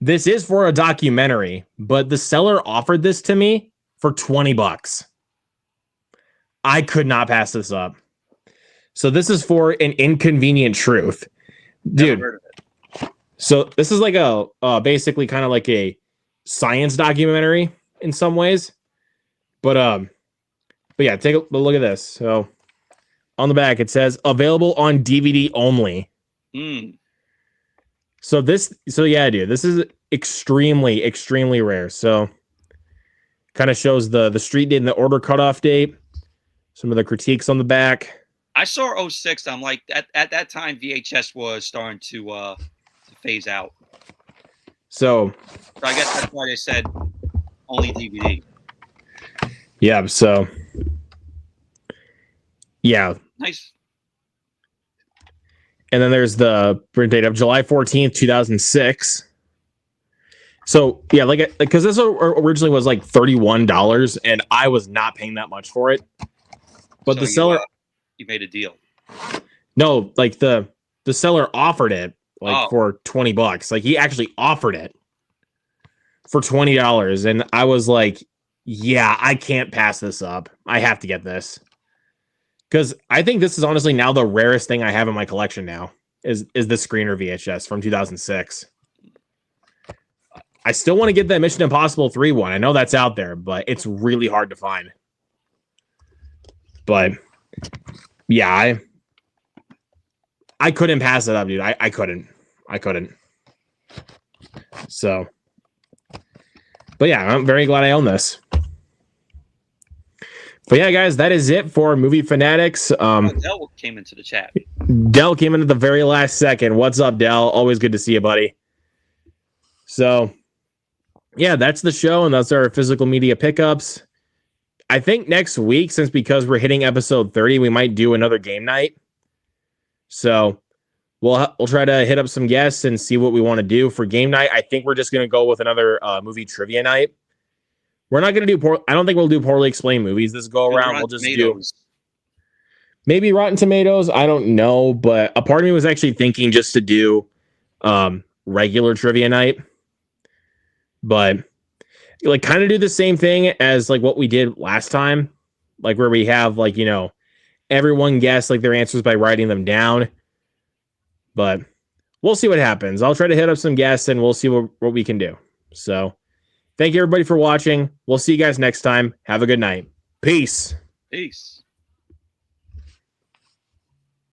S1: This is for a documentary, but the seller offered this to me for $20. I could not pass this up. So this is for An Inconvenient Truth. Dude. So this is like a basically kind of like a science documentary in some ways. But yeah, take a look at this. So on the back it says available on DVD only. So yeah, dude, this is extremely, extremely rare. So kind of shows the street date and the order cutoff date. Some of the critiques on the back.
S2: I saw 06. I'm like, at that time, VHS was starting to phase out.
S1: So
S2: I guess that's why they said only DVD.
S1: Yeah, so yeah.
S2: Nice.
S1: And then there's the print date of July 14th, 2006. So yeah, because this originally was like $31, and I was not paying that much for it. But so the seller,
S2: you made a deal.
S1: No, like the seller offered it for $20. Like he actually offered it for $20, and I was like, yeah, I can't pass this up. I have to get this. Because I think this is honestly now the rarest thing I have in my collection now is the screener VHS from 2006. I still want to get that Mission Impossible 3 one. I know that's out there, but it's really hard to find. But yeah, I couldn't pass it up, dude. I couldn't. So, but yeah, I'm very glad I own this. But yeah, guys, that is it for Movie Fanatics.
S2: Dell came into the chat.
S1: Dell came in at the very last second. What's up, Dell? Always good to see you, buddy. So, yeah, that's the show, and that's our physical media pickups. I think next week, because we're hitting episode 30, we might do another game night. So we'll try to hit up some guests and see what we want to do for game night. I think we're just going to go with another movie trivia night. We're not going to do I don't think we'll do poorly explained movies this go around. We'll just do maybe Rotten Tomatoes. I don't know, but a part of me was actually thinking just to do regular trivia night, but like kind of do the same thing as like what we did last time, like where we have like, you know, everyone guess like their answers by writing them down. But we'll see what happens. I'll try to hit up some guests and we'll see what we can do. So thank you everybody for watching. We'll see you guys next time. Have a good night. Peace.
S2: Peace.